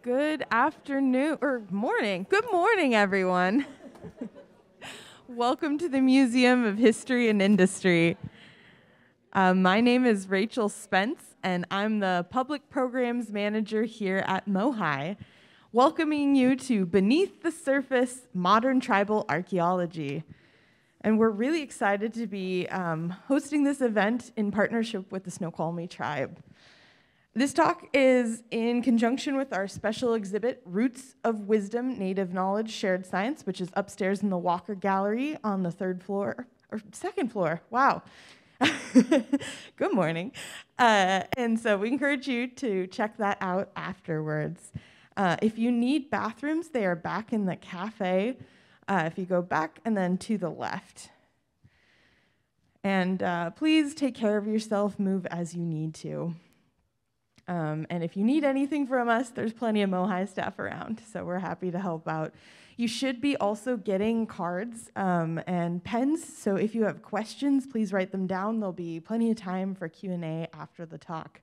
Good afternoon, or morning. Good morning, everyone. Welcome to the Museum of History and Industry. My name is Rachel Spence, and I'm the Public Programs Manager here at MOHI, welcoming you to Beneath the Surface Modern Tribal Archaeology. And we're really excited to be hosting this event in partnership with the Snoqualmie Tribe. This talk is in conjunction with our special exhibit, Roots of Wisdom, Native Knowledge, Shared Science, which is upstairs in the Walker Gallery on the third floor, or second floor, wow. Good morning. And so we encourage you to check that out afterwards. If you need bathrooms, they are back in the cafe. If you go back and then to the left. And please take care of yourself, move as you need to. And if you need anything from us, there's plenty of MOHI staff around, so we're happy to help out. You should be also getting cards and pens, so if you have questions, please write them down. There'll be plenty of time for Q&A after the talk.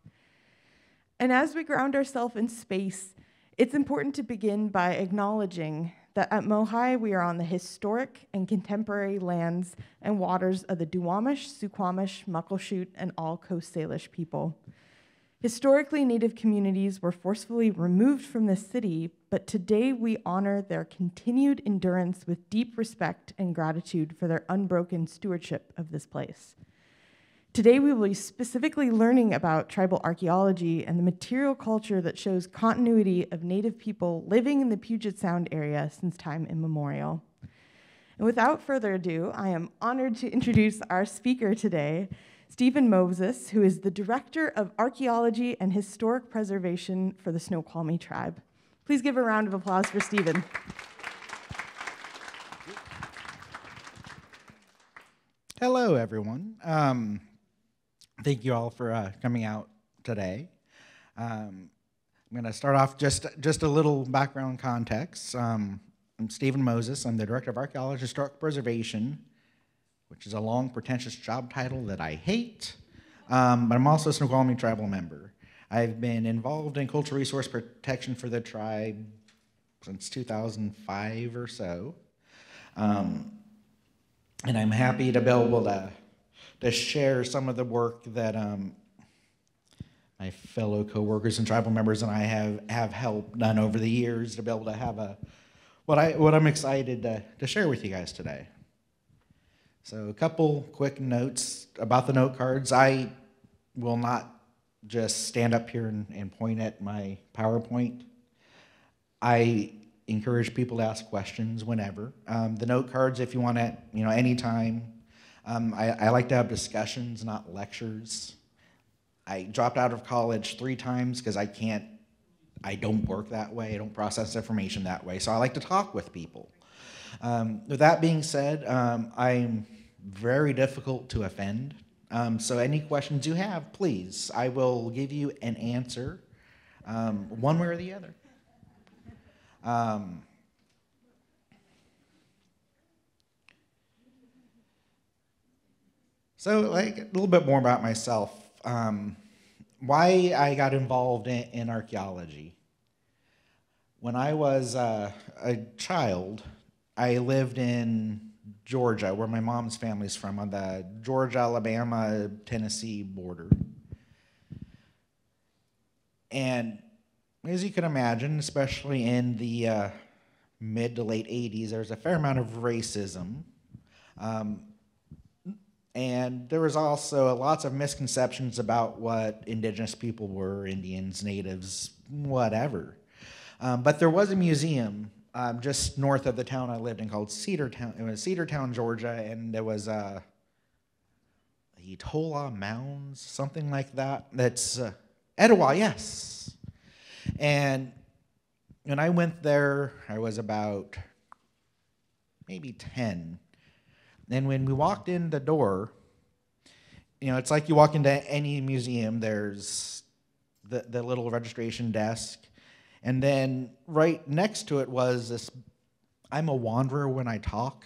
And as we ground ourselves in space, it's important to begin by acknowledging that at MOHI, we are on the historic and contemporary lands and waters of the Duwamish, Suquamish, Muckleshoot, and all Coast Salish people. Historically, Native communities were forcefully removed from the city, but today we honor their continued endurance with deep respect and gratitude for their unbroken stewardship of this place. Today we will be specifically learning about tribal archaeology and the material culture that shows continuity of Native people living in the Puget Sound area since time immemorial. And without further ado, I am honored to introduce our speaker today, Stephen Moses, who is the Director of Archaeology and Historic Preservation for the Snoqualmie Tribe. Please give a round of applause for Stephen. Hello, everyone. Thank you all for coming out today. I'm going to start off just a little background context. I'm Stephen Moses. I'm the Director of Archaeology and Historic Preservation, which is a long, pretentious job title that I hate, but I'm also a Snoqualmie tribal member. I've been involved in cultural resource protection for the tribe since 2005 or so, and I'm happy to be able to share some of the work that my fellow coworkers and tribal members and I have helped done over the years to be able to have what I'm excited to share with you guys today. So a couple quick notes about the note cards. I will not just stand up here and point at my PowerPoint. I encourage people to ask questions whenever. The note cards, if you want to, anytime. I like to have discussions, not lectures. I dropped out of college 3 times because I don't work that way. I don't process information that way. So I like to talk with people. With that being said, I'm very difficult to offend. So any questions you have, please, I will give you an answer one way or the other. So a little bit more about myself. Why I got involved in archaeology. When I was a child, I lived in Georgia, where my mom's family's from, on the Georgia, Alabama, Tennessee border. And as you can imagine, especially in the mid to late 80s, there was a fair amount of racism. And there was also lots of misconceptions about what indigenous people were, Indians, natives, whatever. But there was a museum just north of the town I lived in called Cedartown. It was Cedartown, Georgia, and there was the Etola Mounds, something like that. That's Etowah, yes. And when I went there, I was about maybe 10. And when we walked in the door, it's like you walk into any museum, there's the little registration desk. And then right next to it was this, I'm a wanderer when I talk,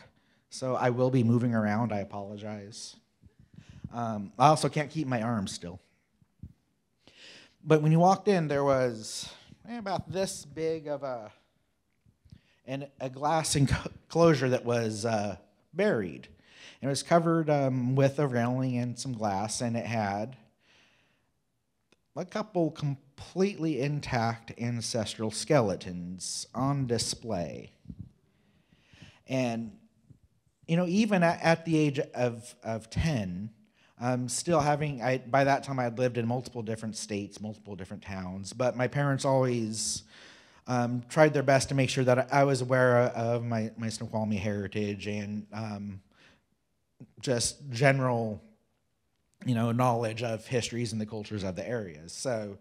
so I will be moving around, I apologize. I also can't keep my arms still. But when you walked in, there was about this big of a glass enclosure that was buried. And it was covered with a railing and some glass, and it had a couple completely intact ancestral skeletons on display. And, even at the age of 10, still having, by that time I had lived in multiple different states, multiple different towns, but my parents always tried their best to make sure that I was aware of my Snoqualmie heritage and just general, knowledge of histories and the cultures of the areas. So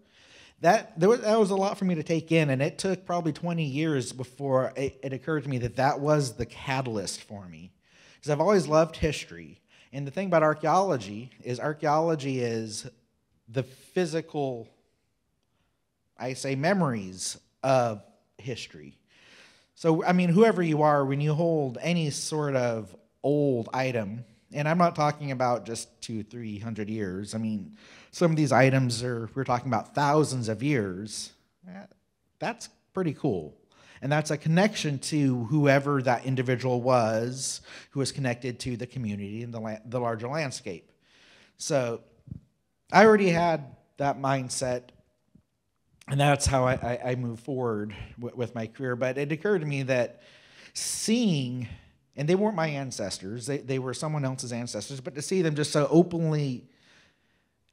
that was a lot for me to take in, and it took probably 20 years before it occurred to me that was the catalyst for me. Because I've always loved history. And the thing about archaeology is the physical, memories of history. So, whoever you are, when you hold any sort of old item, and I'm not talking about just 200-300 years. Some of these items we're talking about thousands of years. That's pretty cool. And that's a connection to whoever that individual was who was connected to the community and the larger landscape. So I already had that mindset, and that's how I move forward with my career. But it occurred to me that seeing, and they weren't my ancestors, they were someone else's ancestors, but to see them just so openly,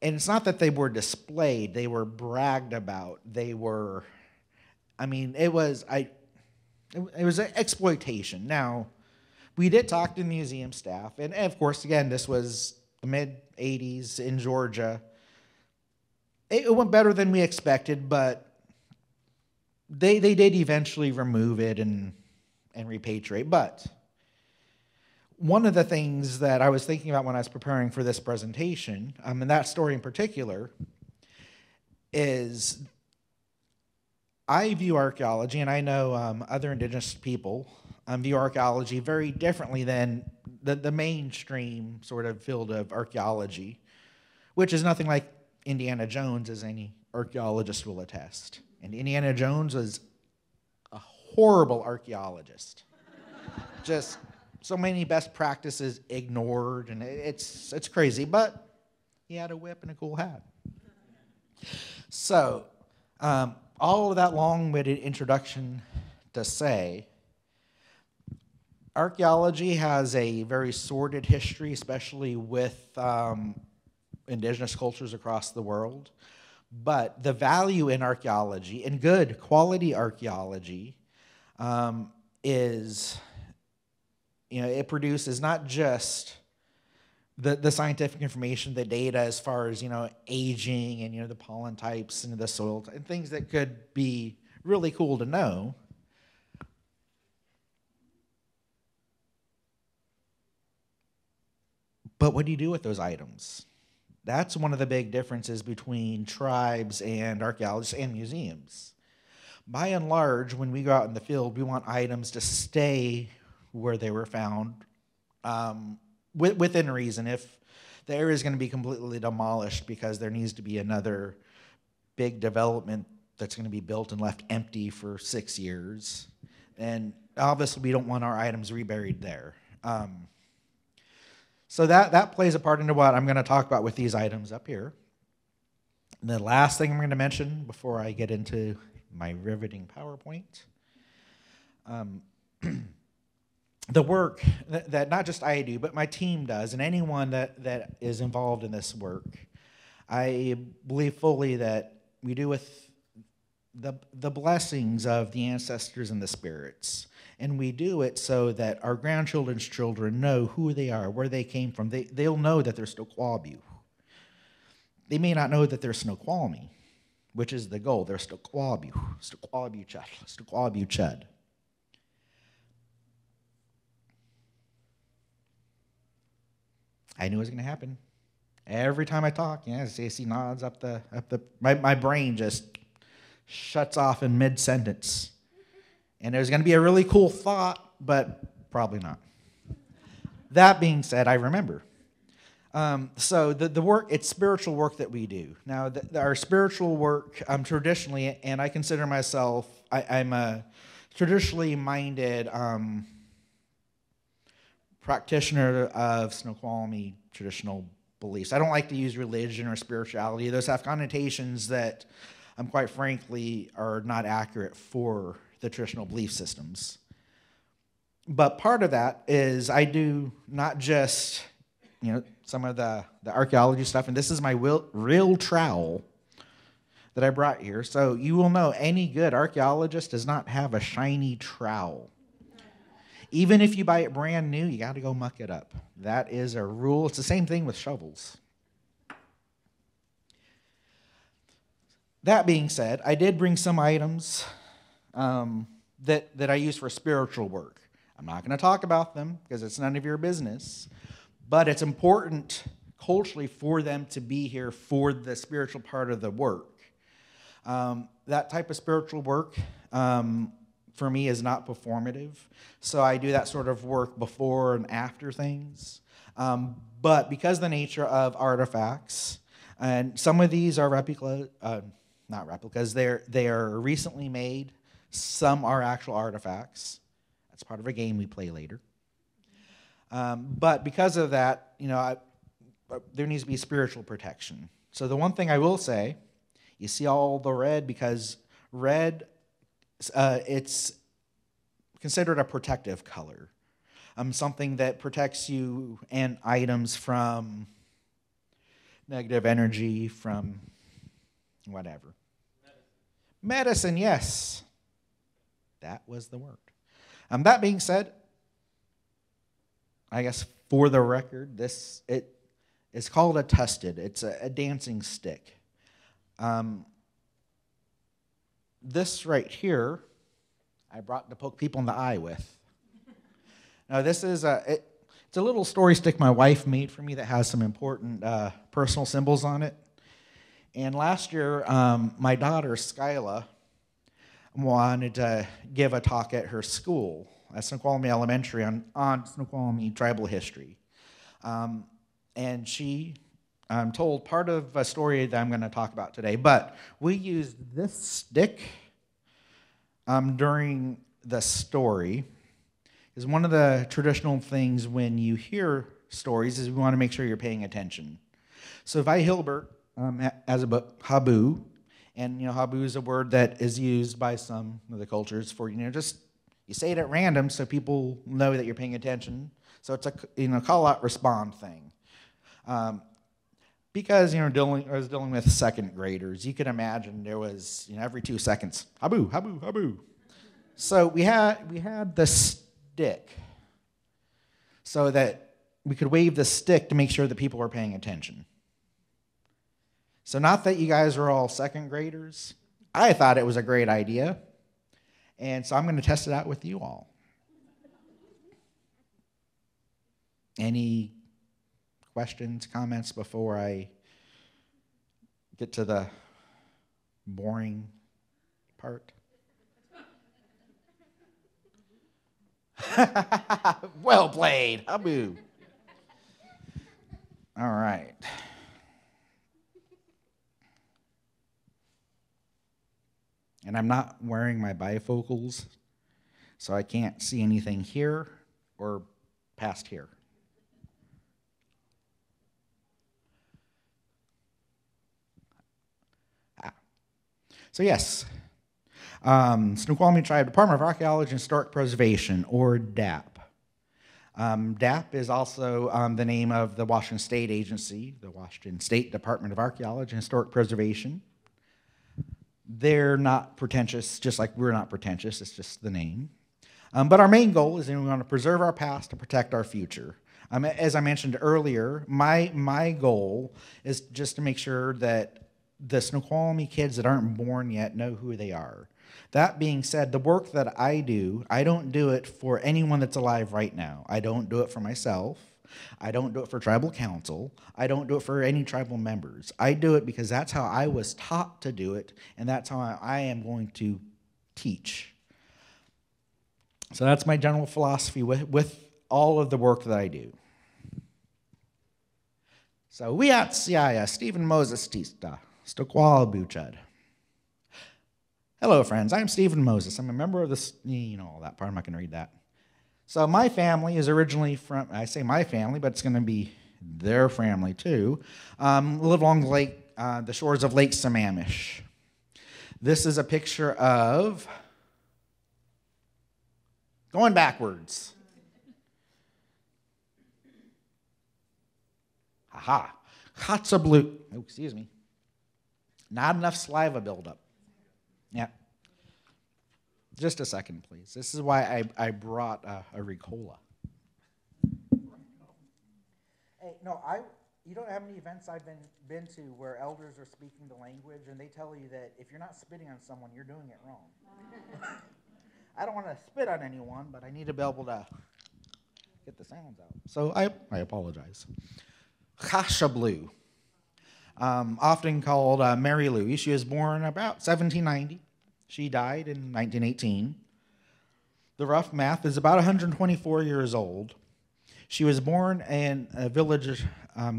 and it's not that they were displayed, they were bragged about, they were, it was an exploitation. Now, we did talk to the museum staff, and of course, again, this was the mid-'80s in Georgia. It went better than we expected, but they did eventually remove it and repatriate. But one of the things that I was thinking about when I was preparing for this presentation, and that story in particular, is I view archaeology, and I know other indigenous people view archaeology very differently than the mainstream sort of field of archaeology, which is nothing like Indiana Jones, as any archaeologist will attest. And Indiana Jones was a horrible archaeologist. Just so many best practices ignored, and it's crazy, but he had a whip and a cool hat. So, all of that long-winded introduction to say, archaeology has a very sordid history, especially with indigenous cultures across the world. But the value in archaeology, and good quality archaeology, is, it produces not just the scientific information, the data as far as, aging and, the pollen types and the soil and things that could be really cool to know. But what do you do with those items? That's one of the big differences between tribes and archaeologists and museums. By and large, when we go out in the field, we want items to stay where they were found, within reason. If the area is going to be completely demolished because there needs to be another big development that's going to be built and left empty for 6 years, and obviously we don't want our items reburied there. So that plays a part into what I'm going to talk about with these items up here. And the last thing I'm going to mention before I get into my riveting PowerPoint, the work that not just I do, but my team does, and anyone that is involved in this work, I believe fully that we do with the blessings of the ancestors and the spirits. And we do it so that our grandchildren's children know who they are, where they came from. They'll know that they're Snoqualmie. They may not know that they're Snoqualmie, which is the goal. They're Snoqualmie, Snoqualmie Chud. I knew it was going to happen. Every time I talk, Stacey nods up my brain just shuts off in mid-sentence. And it was going to be a really cool thought, but probably not. That being said, I remember. So the work, it's spiritual work that we do. Now, our spiritual work, traditionally, and I consider myself, I'm a traditionally minded practitioner of Snoqualmie traditional beliefs. I don't like to use religion or spirituality. Those have connotations that, quite frankly, are not accurate for the traditional belief systems. But part of that is I do not just, some of the archaeology stuff, and this is my real trowel that I brought here. So you will know any good archaeologist does not have a shiny trowel. Even if you buy it brand new, you got to go muck it up. That is a rule. It's the same thing with shovels. That being said, I did bring some items that I use for spiritual work. I'm not going to talk about them because it's none of your business, but it's important culturally for them to be here for the spiritual part of the work. That type of spiritual work, for me, is not performative, so I do that sort of work before and after things. But because of the nature of artifacts, and some of these are not replicas, they are recently made. Some are actual artifacts. That's part of a game we play later. But because of that, there needs to be spiritual protection. So the one thing I will say, you see all the red, because red, it's considered a protective color. Something that protects you and items from negative energy, from whatever. Medicine, yes. That was the word. That being said, I guess for the record, it's called a tusted. It's a dancing stick. This right here, I brought to poke people in the eye with. Now this is it's a little story stick my wife made for me that has some important personal symbols on it. And last year, my daughter Skyla wanted to give a talk at her school at Snoqualmie Elementary on Snoqualmie tribal history. And she told part of a story that I'm going to talk about today, but we used this stick during the story. Because one of the traditional things when you hear stories is we want to make sure you're paying attention. So if I Hilbert as a habu, and habu is a word that is used by some of the cultures for just you say it at random so people know that you're paying attention. So it's a call out respond thing. Because I was dealing with second graders, you can imagine there was every 2 seconds habu habu habu. So we had the stick so that we could wave the stick to make sure that people were paying attention. So not that you guys are all second graders. I thought it was a great idea. And so I'm going to test it out with you all. Any questions, comments before I get to the boring part? Well played, Abu. All right. And I'm not wearing my bifocals, so I can't see anything here or past here. So yes, Snoqualmie Tribe, Department of Archaeology and Historic Preservation, or DAHP. DAHP is also the name of the Washington State Agency, the Washington State Department of Archaeology and Historic Preservation. They're not pretentious, just like we're not pretentious, it's just the name. But our main goal is we want to preserve our past to protect our future. As I mentioned earlier, my goal is just to make sure that the Snoqualmie kids that aren't born yet know who they are. That being said, the work that I do, I don't do it for anyone that's alive right now. I don't do it for myself. I don't do it for tribal council. I don't do it for any tribal members. I do it because that's how I was taught to do it, and that's how I am going to teach. So that's my general philosophy with all of the work that I do. So wiaac syayayəʔ, Stephen Moses tista, sdukʷalbix. Hello, friends. I'm Stephen Moses. I'm a member of this, you know all that part. I'm not going to read that. So my family is originally from, I say my family, but it's going to be their family too, live along the lake, the shores of Lake Sammamish. This is a picture of, going backwards. Haha. Blue. Oh, excuse me. Not enough saliva buildup. Yeah. Just a second, please. This is why I brought a Ricola. Hey, no, you don't have any events I've been to where elders are speaking the language and they tell you that if you're not spitting on someone, you're doing it wrong. I don't want to spit on anyone, but I need to be able to get the sounds out. So I apologize. Blue, often called Mary Louie. She was born about 1790. She died in 1918. The rough math is about 124 years old. She was born in a village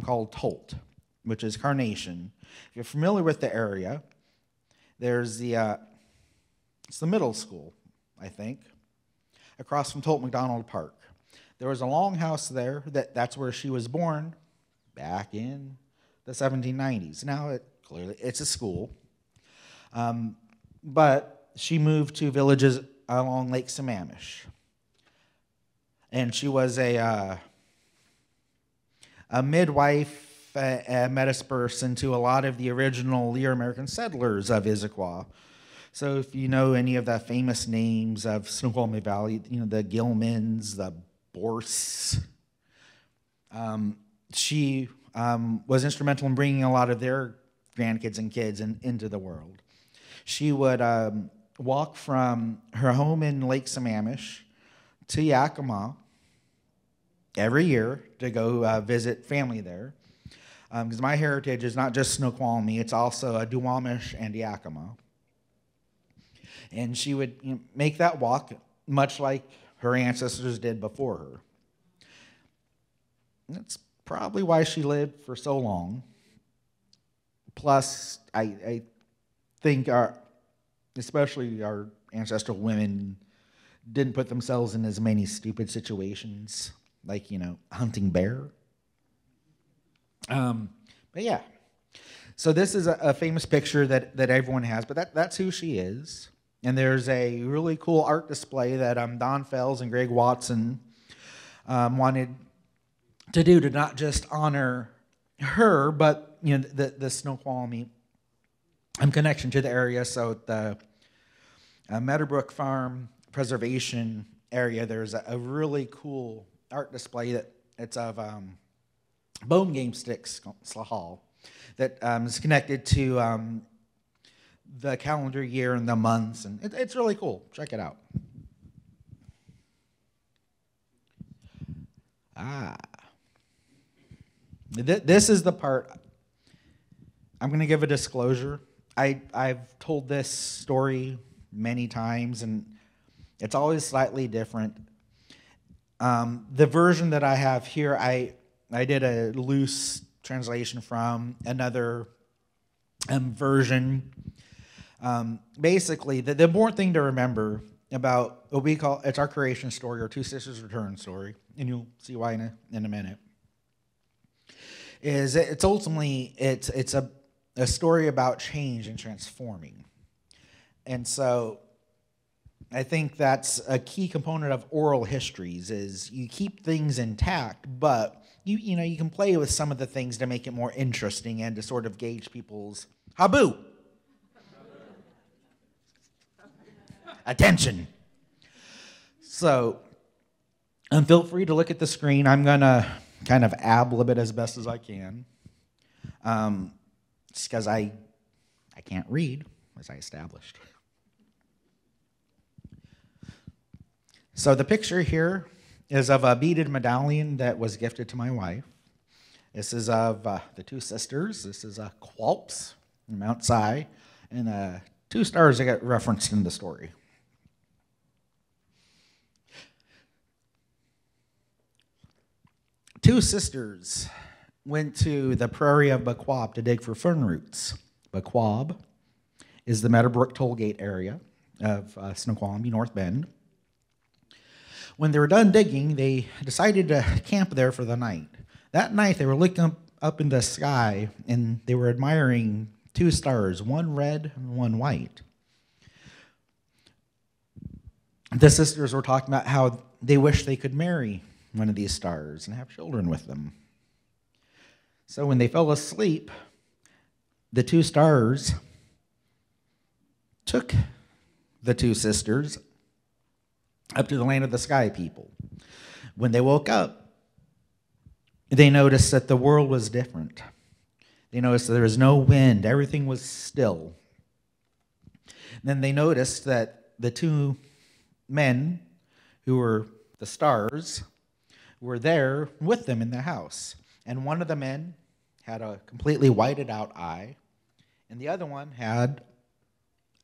called Tolt, which is Carnation. If you're familiar with the area, there's it's the middle school, I think, across from Tolt McDonald Park. There was a longhouse there. That's where she was born back in the 1790s. Now, clearly, it's a school. But she moved to villages along Lake Sammamish. And she was a midwife, a medisperson to a lot of the original Lear American settlers of Issaquah. So if you know any of the famous names of Snoqualmie Valley, you know, the Gilmans, the Borse, she was instrumental in bringing a lot of their grandkids and kids into the world. She would walk from her home in Lake Sammamish to Yakima every year to go visit family there. Because my heritage is not just Snoqualmie, it's also a Duwamish and Yakima. And she would make that walk much like her ancestors did before her. That's probably why she lived for so long. Plus, I think especially our ancestral women didn't put themselves in as many stupid situations, like, hunting bear. But yeah. So this is a famous picture that everyone has, but that's who she is. And there's a really cool art display that Don Fells and Greg Watson wanted to do to not just honor her, but the Snoqualmie connection to the area. So the Meadowbrook Farm Preservation area, there's a really cool art display it's of bone game sticks, slahal, that is connected to the calendar year and the months, and it's really cool. Check it out. This is the part. I'm going to give a disclosure. I've told this story many times, and it's always slightly different. The version that I have here, I did a loose translation from another version. Basically, the important thing to remember about what we call, it's our creation story, or Two Sisters Return story, and you'll see why in a minute, is it's ultimately, it's a story about change and transforming. And so I think that's a key component of oral histories, is you keep things intact, but you can play with some of the things to make it more interesting and to sort of gauge people's haboo. Attention. So, feel free to look at the screen. I'm going to kind of ad-lib it as best as I can. Just because I can't read, as I established. So the picture here is of a beaded medallion that was gifted to my wife. This is of the two sisters. This is Qualps in Mount Si, and 2 stars that get referenced in the story. Two Sisters went to the prairie of Bucquab to dig for fern roots. Bucquab is the Meadowbrook Tollgate area of Snoqualmie, North Bend. When they were done digging, they decided to camp there for the night. That night, they were looking up in the sky, and they were admiring two stars, one red and one white. The sisters were talking about how they wish they could marry one of these stars and have children with them. So when they fell asleep, the two stars took the two sisters up to the land of the sky people. When they woke up, they noticed that the world was different. They noticed that there was no wind, everything was still. Then they noticed that the two men who were the stars were there with them in their house. And one of the men had a completely whited out eye, and the other one had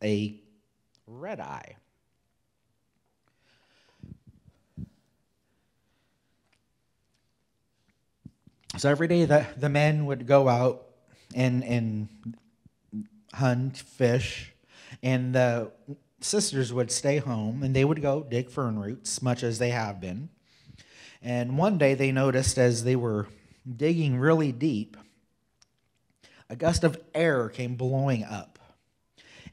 a red eye. So every day the men would go out and hunt, fish, and the sisters would stay home, and they would go dig fern roots, much as they have been. And one day they noticed as they were digging really deep, a gust of air came blowing up.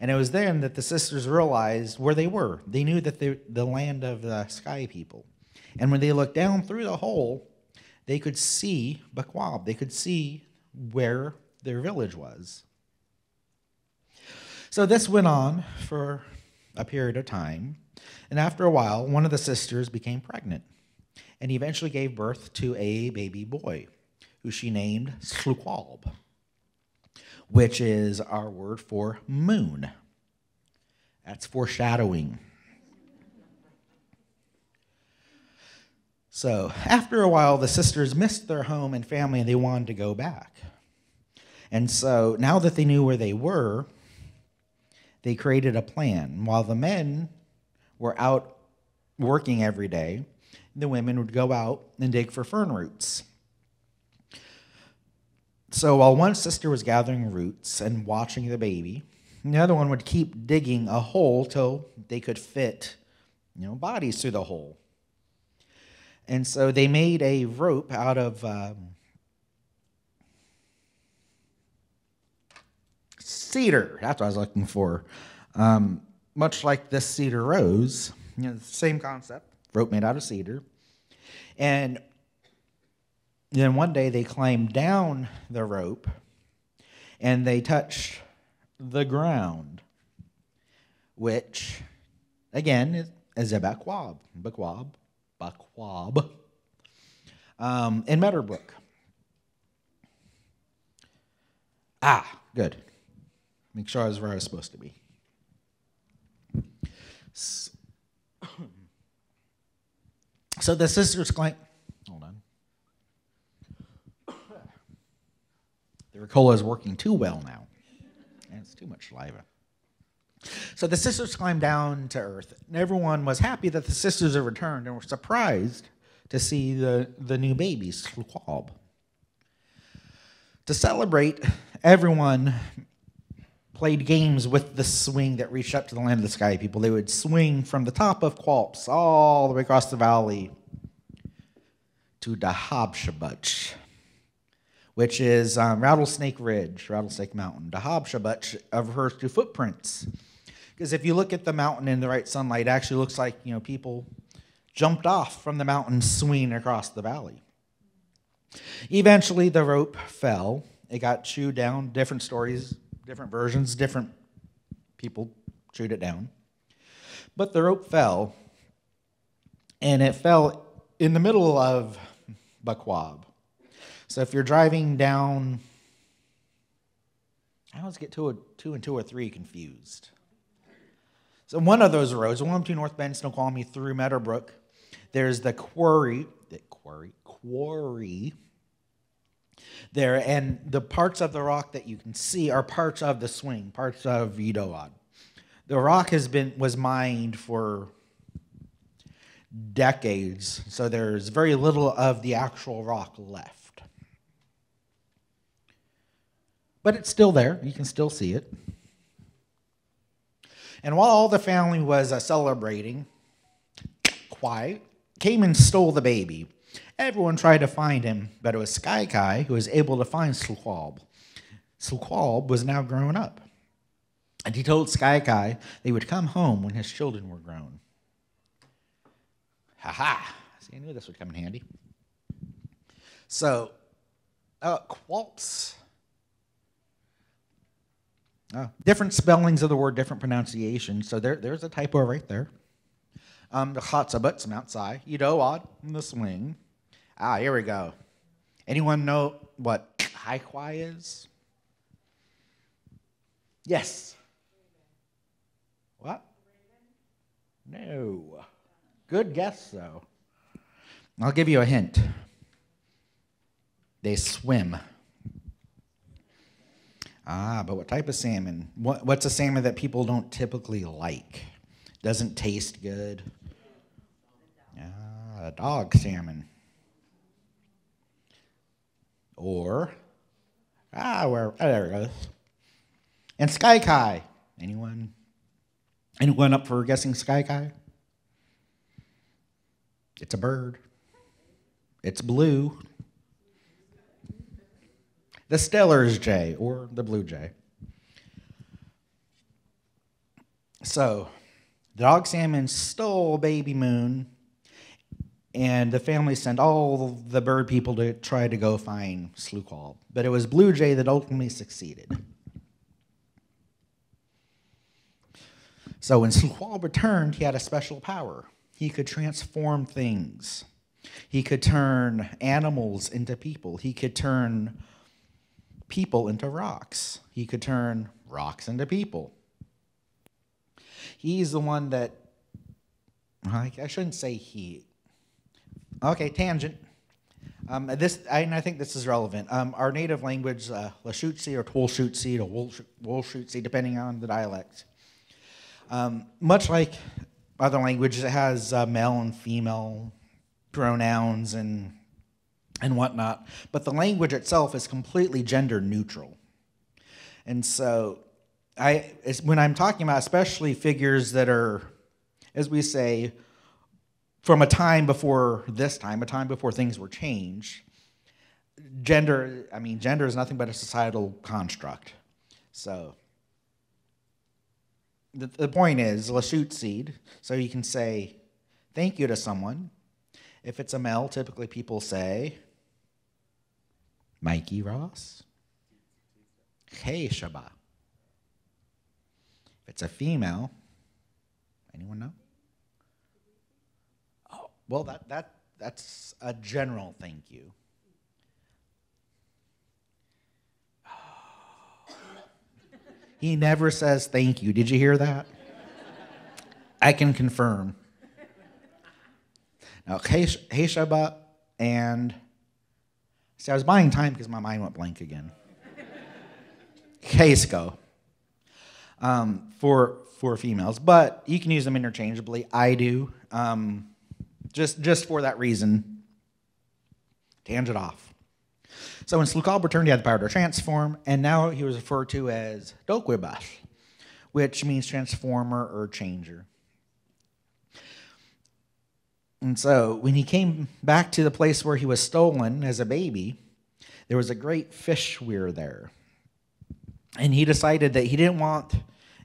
And it was then that the sisters realized where they were. They knew that the land of the sky people. And when they looked down through the hole, they could see Bucquab. They could see where their village was. So this went on for a period of time. And after a while, one of the sisters became pregnant and eventually gave birth to a baby boy who she named Snoqualbix, which is our word for moon. That's foreshadowing. So after a while, the sisters missed their home and family, and they wanted to go back. And so now that they knew where they were, they created a plan. While the men were out working every day, the women would go out and dig for fern roots. So while one sister was gathering roots and watching the baby, the other one would keep digging a hole till they could fit, bodies through the hole. And so they made a rope out of cedar. That's what I was looking for. Much like this cedar rose, same concept, rope made out of cedar. And then one day they climbed down the rope and they touched the ground, which, again, is a Bucquab in Meadowbrook. Good. Make sure I was where I was supposed to be. So the sisters claim, hold on. The Ricola is working too well now. And it's too much saliva. So the sisters climbed down to earth, and everyone was happy that the sisters had returned and were surprised to see the new baby, Snoqualbix. To celebrate, everyone played games with the swing that reached up to the land of the sky people. They would swing from the top of Qualps all the way across the valley to DAHP, which is Rattlesnake Ridge, Rattlesnake Mountain. DAHP refers to footprints. Because if you look at the mountain in the right sunlight, it actually looks like people jumped off from the mountain swinging across the valley. Eventually, the rope fell. It got chewed down. Different stories, different versions, different people chewed it down. But the rope fell, and it fell in the middle of Bucquab. So if you're driving down, I always get 2 and 2 or 3 confused. So one of those roads, the one between North Bend, Snoqualmie through Meadowbrook, there's the quarry there, and the parts of the rock that you can see are parts of the swing, parts of Yidoad. The rock was mined for decades, so there's very little of the actual rock left. but it's still there. You can still see it. And while all the family was celebrating, quiet came and stole the baby. Everyone tried to find him, but it was syayayəʔ who was able to find Snoqualmie. Snoqualmie was now grown up, and he told syayayəʔ they would come home when his children were grown. Ha-ha! See, I knew this would come in handy. So, qualps. Different spellings of the word, different pronunciations. So there's a typo right there. The chatzabut's outside. Odd in the swing. Here we go. Anyone know what haikwai is? Yes. What? No. Good guess, though. I'll give you a hint. They swim. But what type of salmon? What's a salmon that people don't typically like? Doesn't taste good? A dog salmon. Or, there it goes. And syayayəʔ. Anyone up for guessing syayayəʔ? It's a bird. It's blue. The Steller's jay, or the blue jay. So, the dog salmon stole baby moon, and the family sent all the bird people to try to go find Snoqualmie. But it was blue jay that ultimately succeeded. So when Snoqualmie returned, he had a special power. He could transform things. He could turn animals into people. He could turn people into rocks. He could turn rocks into people. He's the one that, I shouldn't say he. Okay, tangent. I think this is relevant. Our native language, Lashutsi or Twolshutsi or Wolshutsi, depending on the dialect. Much like other languages, it has male and female pronouns and whatnot, but the language itself is completely gender neutral. And so when I'm talking about especially figures that are, as we say, from a time before this time, a time before things were changed, gender is nothing but a societal construct. So the point is, Lashutsi, so you can say thank you to someone. If it's a male, typically people say, Mikey Ross, Hey Shaba. If it's a female, anyone know? Oh, well, that's a general thank you. Oh. He never says thank you. Did you hear that? I can confirm. Now, Hey Shaba and... See, I was buying time because my mind went blank again. Keisko for females, but you can use them interchangeably. I do, just for that reason. Tangent off. So when Snoqualmie returned, he had the power to transform, and now he was referred to as dsdaʔ, which means transformer or changer. And so when he came back to the place where he was stolen as a baby, there was a great fish weir there. And he decided that he didn't want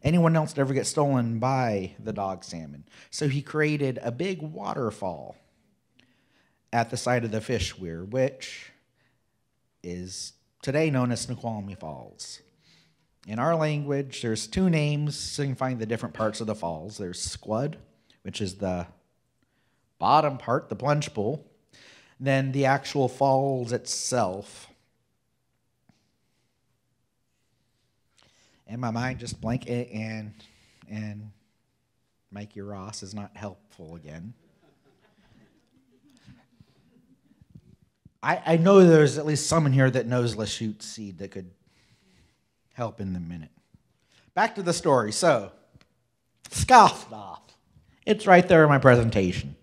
anyone else to ever get stolen by the dog salmon. So he created a big waterfall at the side of the fish weir, which is today known as Snoqualmie Falls. In our language, there's two names signifying the different parts of the falls. There's Squad, which is the bottom part, the plunge pool, then the actual falls itself. And my mind just blanked, and Mikey Ross is not helpful again. I know there's at least someone here that knows Lashutsi that could help in a minute. Back to the story. So, scoffed off. It's right there in my presentation.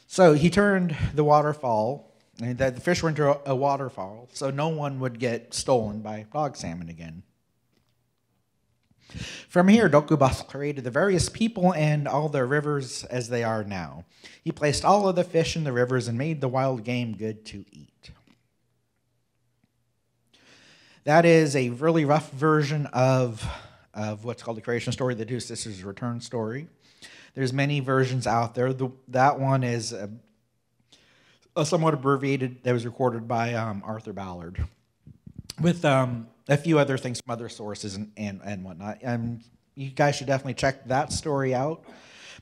So he turned the waterfall And the fish were into a waterfall, so no one would get stolen by dog salmon again. From here, dsdaʔ created the various people and all the rivers as they are now. He placed all of the fish in the rivers and made the wild game good to eat. That is a really rough version of what's called the creation story, the Two Sisters Return story. There's many versions out there. That one is a somewhat abbreviated, that was recorded by Arthur Ballard, with a few other things from other sources and whatnot. You guys should definitely check that story out.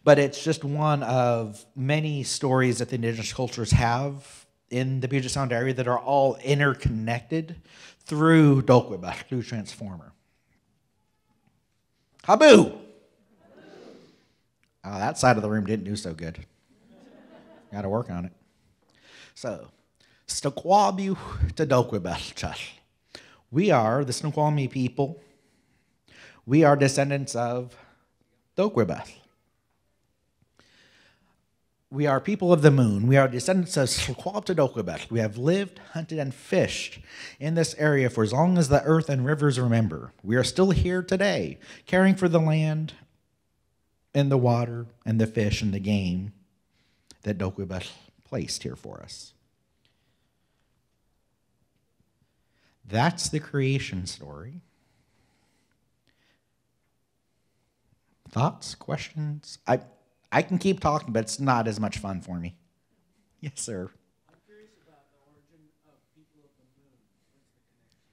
But it's just one of many stories that the indigenous cultures have in the Puget Sound area that are all interconnected through dsdaʔ, through transformer. Haboo! Oh, that side of the room didn't do so good. Got to work on it. So, Snoqualmie to dsdaʔ. We are the Snoqualmie people. We are descendants of dsdaʔ. We are people of the moon. We are descendants of Snoqualmie to dsdaʔ. We have lived, hunted, and fished in this area for as long as the earth and rivers remember. We are still here today, caring for the land and the water and the fish and the game that dsdaʔ placed here for us. That's the creation story. Thoughts, questions? I can keep talking, but it's not as much fun for me. Yes, sir. I'm curious about the origin of people of the moon.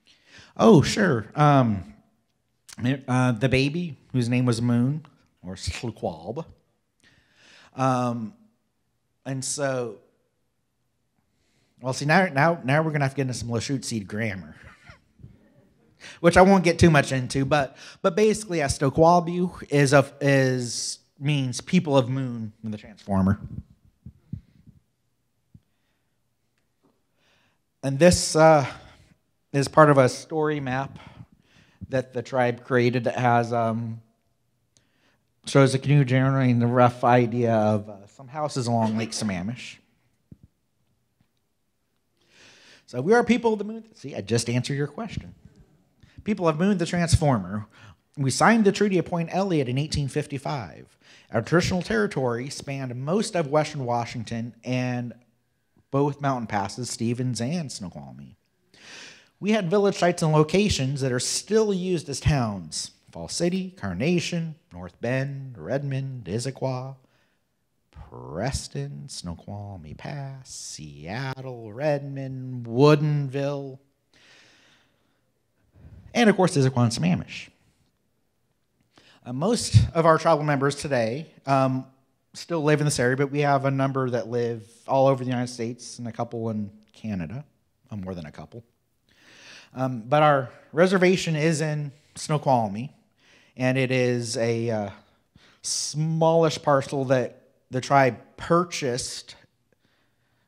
What's the connection? Oh, sure. The baby, whose name was Moon, or Sdukʷalbix. And so, well, see, now we're going to have to get into some Lachute grammar, which I won't get too much into, but basically, Snoqualmie means people of moon in the transformer. And this is part of a story map that the tribe created that has shows a canoe generating the rough idea of some houses along Lake Sammamish. So we are people of the moon. See, I just answered your question. People of Moon, the Transformer. We signed the Treaty of Point Elliott in 1855. Our traditional territory spanned most of western Washington and both mountain passes, Stevens and Snoqualmie. We had village sites and locations that are still used as towns. Fall City, Carnation, North Bend, Redmond, Issaquah, Preston, Snoqualmie Pass, Seattle, Redmond, Woodinville, and of course Issaquah and Sammamish. Most of our tribal members today still live in this area, but we have a number that live all over the United States and a couple in Canada, more than a couple. But our reservation is in Snoqualmie, and it is a smallish parcel that the tribe purchased.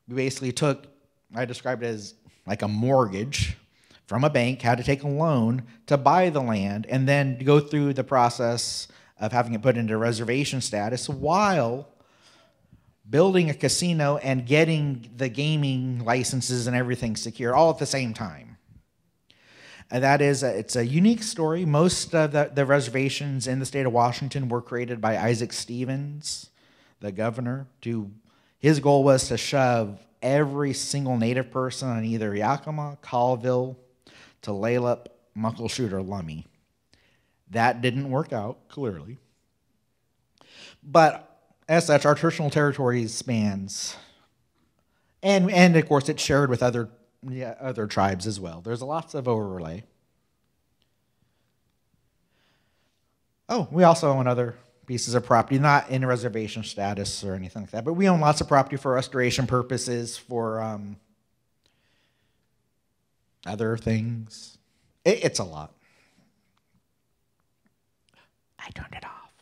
We basically took, I described it as like a mortgage from a bank, had to take a loan to buy the land, and then go through the process of having it put into reservation status while building a casino and getting the gaming licenses and everything secure all at the same time. And that is, it's a unique story. Most of the reservations in the state of Washington were created by Isaac Stevens, the governor. His goal was to shove every single native person on either Yakima, Colville, Tulalip, Muckleshoot, or Lummi. That didn't work out, clearly. But as such, our traditional territory spans, and of course it's shared with other tribes as well. There's lots of overlay. Oh, we also own other pieces of property, not in reservation status or anything like that, but we own lots of property for restoration purposes, for other things. It's a lot. I turned it off.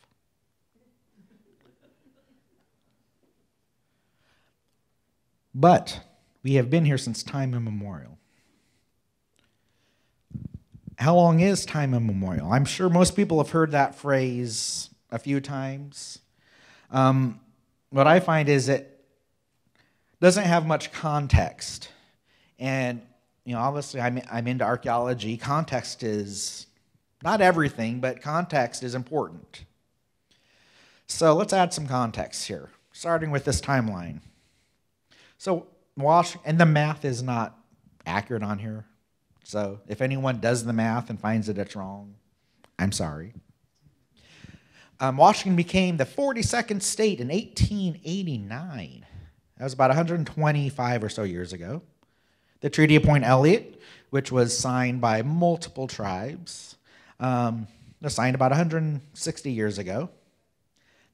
But we have been here since time immemorial. How long is time immemorial? I'm sure most people have heard that phrase a few times. What I find is it doesn't have much context. And obviously I'm into archaeology. Context is not everything, but context is important. So let's add some context here, starting with this timeline. So and the math is not accurate on here. So if anyone does the math and finds that it's wrong, I'm sorry. Washington became the 42nd state in 1889. That was about 125 or so years ago. The Treaty of Point Elliott, which was signed by multiple tribes, was signed about 160 years ago.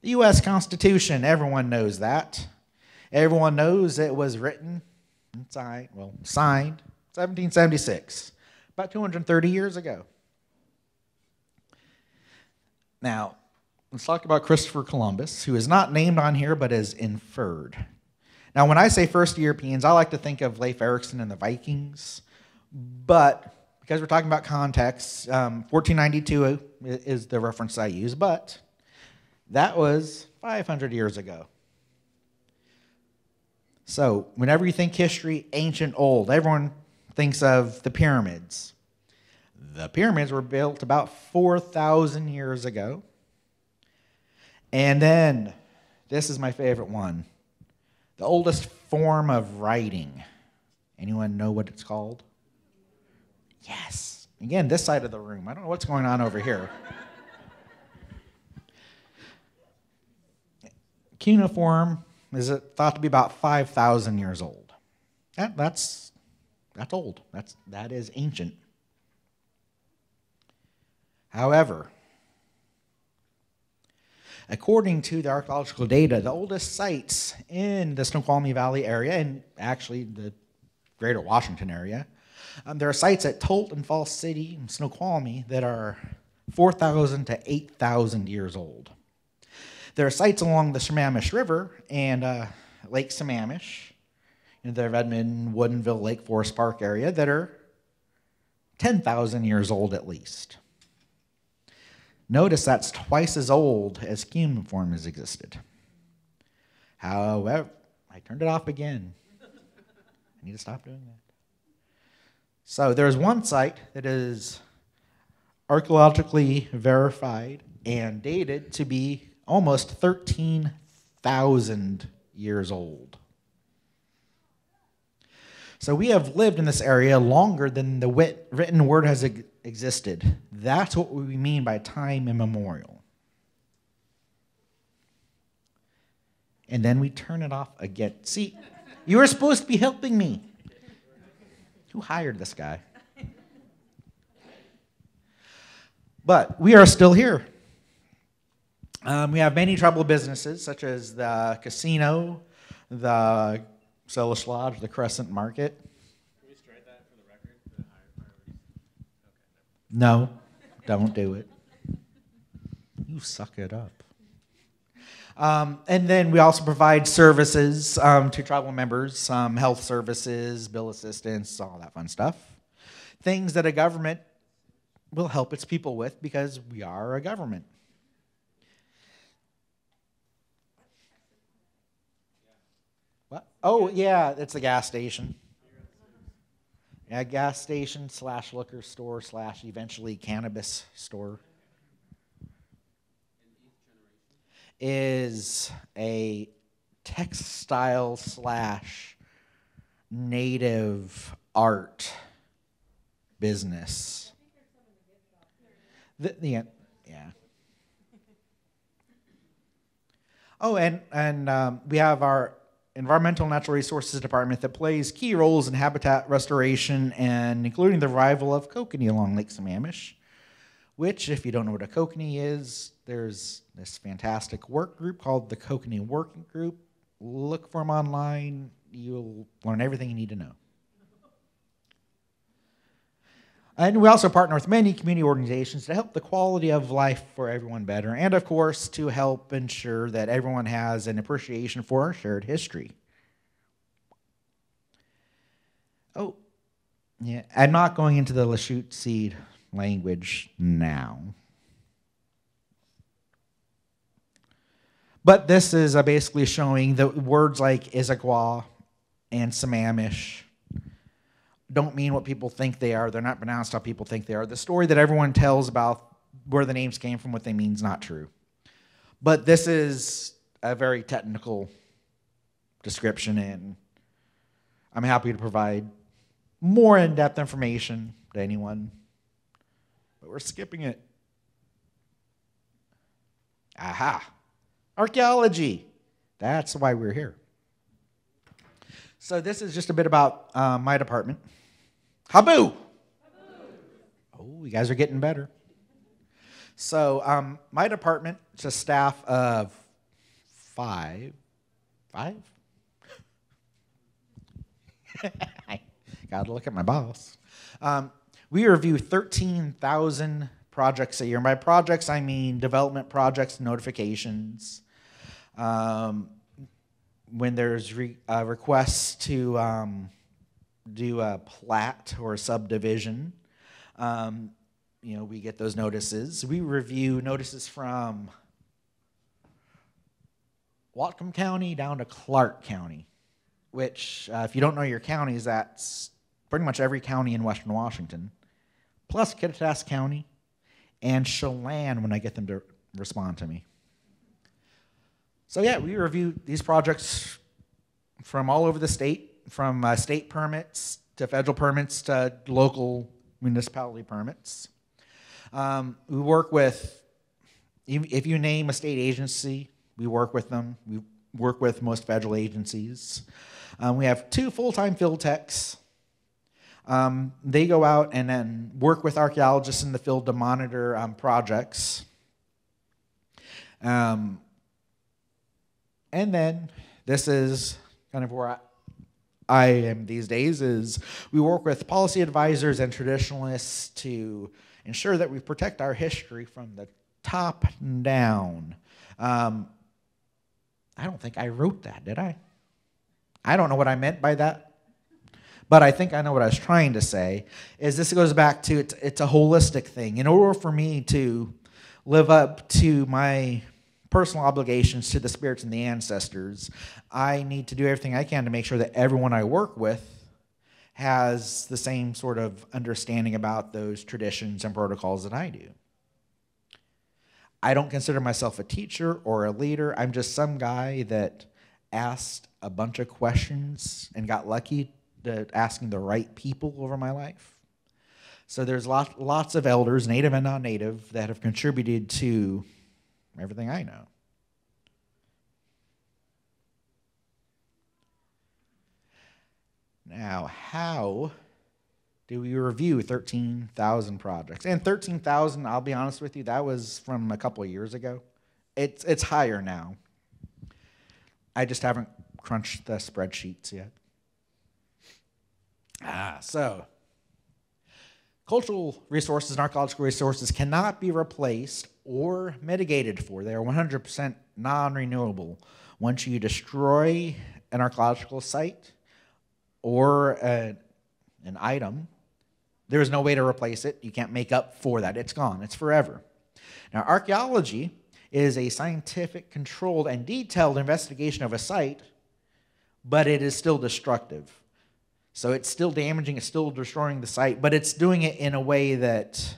The U.S. Constitution, everyone knows that. Everyone knows it was written and signed 1776, about 230 years ago. Now, let's talk about Christopher Columbus, who is not named on here but is inferred. Now, when I say first Europeans, I like to think of Leif Erikson and the Vikings, but because we're talking about context, 1492 is the reference I use, but that was 500 years ago. So whenever you think history, ancient, old, everyone thinks of the pyramids. The pyramids were built about 4,000 years ago. And then, this is my favorite one, the oldest form of writing. Anyone know what it's called? Yes. Again, this side of the room. I don't know what's going on over here. Cuneiform is thought to be about 5,000 years old. That's old. That is ancient. However, according to the archaeological data, the oldest sites in the Snoqualmie Valley area, and actually the greater Washington area, there are sites at Tolton Falls City and Snoqualmie that are 4,000 to 8,000 years old. There are sites along the Sammamish River and Lake Sammamish in the Redmond, Woodinville, Lake Forest Park area that are 10,000 years old at least. Notice that's twice as old as cuneiform has existed. However, I turned it off again. I need to stop doing that. So there's one site that is archaeologically verified and dated to be almost 13,000 years old. So we have lived in this area longer than the written word has existed. That's what we mean by time immemorial. And then we turn it off again. See, you were supposed to be helping me. Who hired this guy? But we are still here. We have many troubled businesses, such as the casino, the Salish Lodge, the Crescent Market. Can we strike that for the record? The higher priorities? Okay. No, don't do it. You suck it up. And then we also provide services to tribal members, health services, bill assistance, all that fun stuff. Things that a government will help its people with because we are a government. What? Oh, yeah, it's a gas station. Yeah, gas station / liquor store / eventually cannabis store. Is a textile / native art business. Yeah. Oh, and we have our Environmental Natural Resources Department that plays key roles in habitat restoration and including the revival of kokanee along Lake Sammamish, which, if you don't know what a kokanee is, there's this fantastic work group called the Kokanee Working Group. Look for them online. You'll learn everything you need to know. And we also partner with many community organizations to help the quality of life for everyone better, and of course, to help ensure that everyone has an appreciation for our shared history. Oh, yeah, I'm not going into the Lachute Seed language now. But this is basically showing the words like Issaquah and Sammamish don't mean what people think they are. They're not pronounced how people think they are. The story that everyone tells about where the names came from, what they mean, is not true. But this is a very technical description, and I'm happy to provide more in-depth information to anyone. But we're skipping it. Aha. Archaeology. That's why we're here. So this is just a bit about my department. Haboo! Oh, you guys are getting better. So my department is a staff of five? I gotta look at my boss. We review 13,000 projects a year. And by projects, I mean development projects, notifications. When there's requests to do a plat or a subdivision, we get those notices. We review notices from Whatcom County down to Clark County, which, if you don't know your counties, that's pretty much every county in Western Washington, plus Kittitas County and Chelan when I get them to respond to me. So yeah, we review these projects from all over the state, from state permits to federal permits to local municipality permits. We work with, if you name a state agency, we work with them. We work with most federal agencies. We have 2 full-time field techs. They go out and then work with archaeologists in the field to monitor projects. And then this is kind of where I am these days, is we work with policy advisors and traditionalists to ensure that we protect our history from the top down. I don't think I wrote that, did I? I don't know what I meant by that. But I think I know what I was trying to say, is this goes back to, it's a holistic thing. In order for me to live up to my personal obligations to the spirits and the ancestors, I need to do everything I can to make sure that everyone I work with has the same sort of understanding about those traditions and protocols that I do. I don't consider myself a teacher or a leader. I'm just some guy that asked a bunch of questions and got lucky to asking the right people over my life. So there's lots of elders, native and non-native, that have contributed to everything I know. Now, how do we review 13,000 projects? And 13,000, I'll be honest with you, that was from a couple of years ago. It's higher now. I just haven't crunched the spreadsheets yet. So cultural resources and archaeological resources cannot be replaced or mitigated for. They are 100% non-renewable. Once you destroy an archaeological site or an item, there is no way to replace it. You can't make up for that. It's gone. It's forever. Now, archaeology is a scientific, controlled, and detailed investigation of a site, but it is still destructive. So it's still damaging, it's still destroying the site, but it's doing it in a way that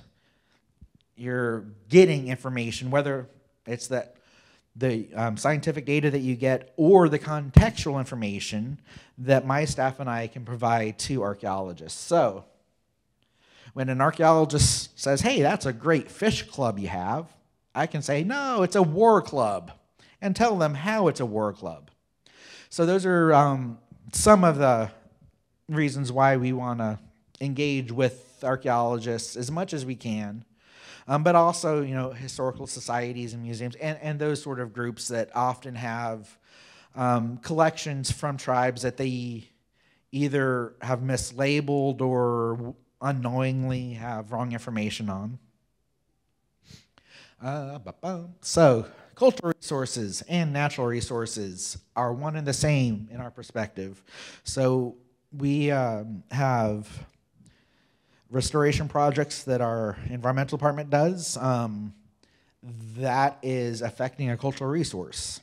you're getting information, whether it's that the scientific data that you get or the contextual information that my staff and I can provide to archaeologists. So when an archaeologist says, hey, that's a great fish club you have, I can say, no, it's a war club, and tell them how it's a war club. So those are some of the reasons why we want to engage with archaeologists as much as we can, but also, historical societies and museums and those sort of groups that often have collections from tribes that they either have mislabeled or unknowingly have wrong information on. So, cultural resources and natural resources are one and the same in our perspective. So we have restoration projects that our environmental department does that is affecting a cultural resource.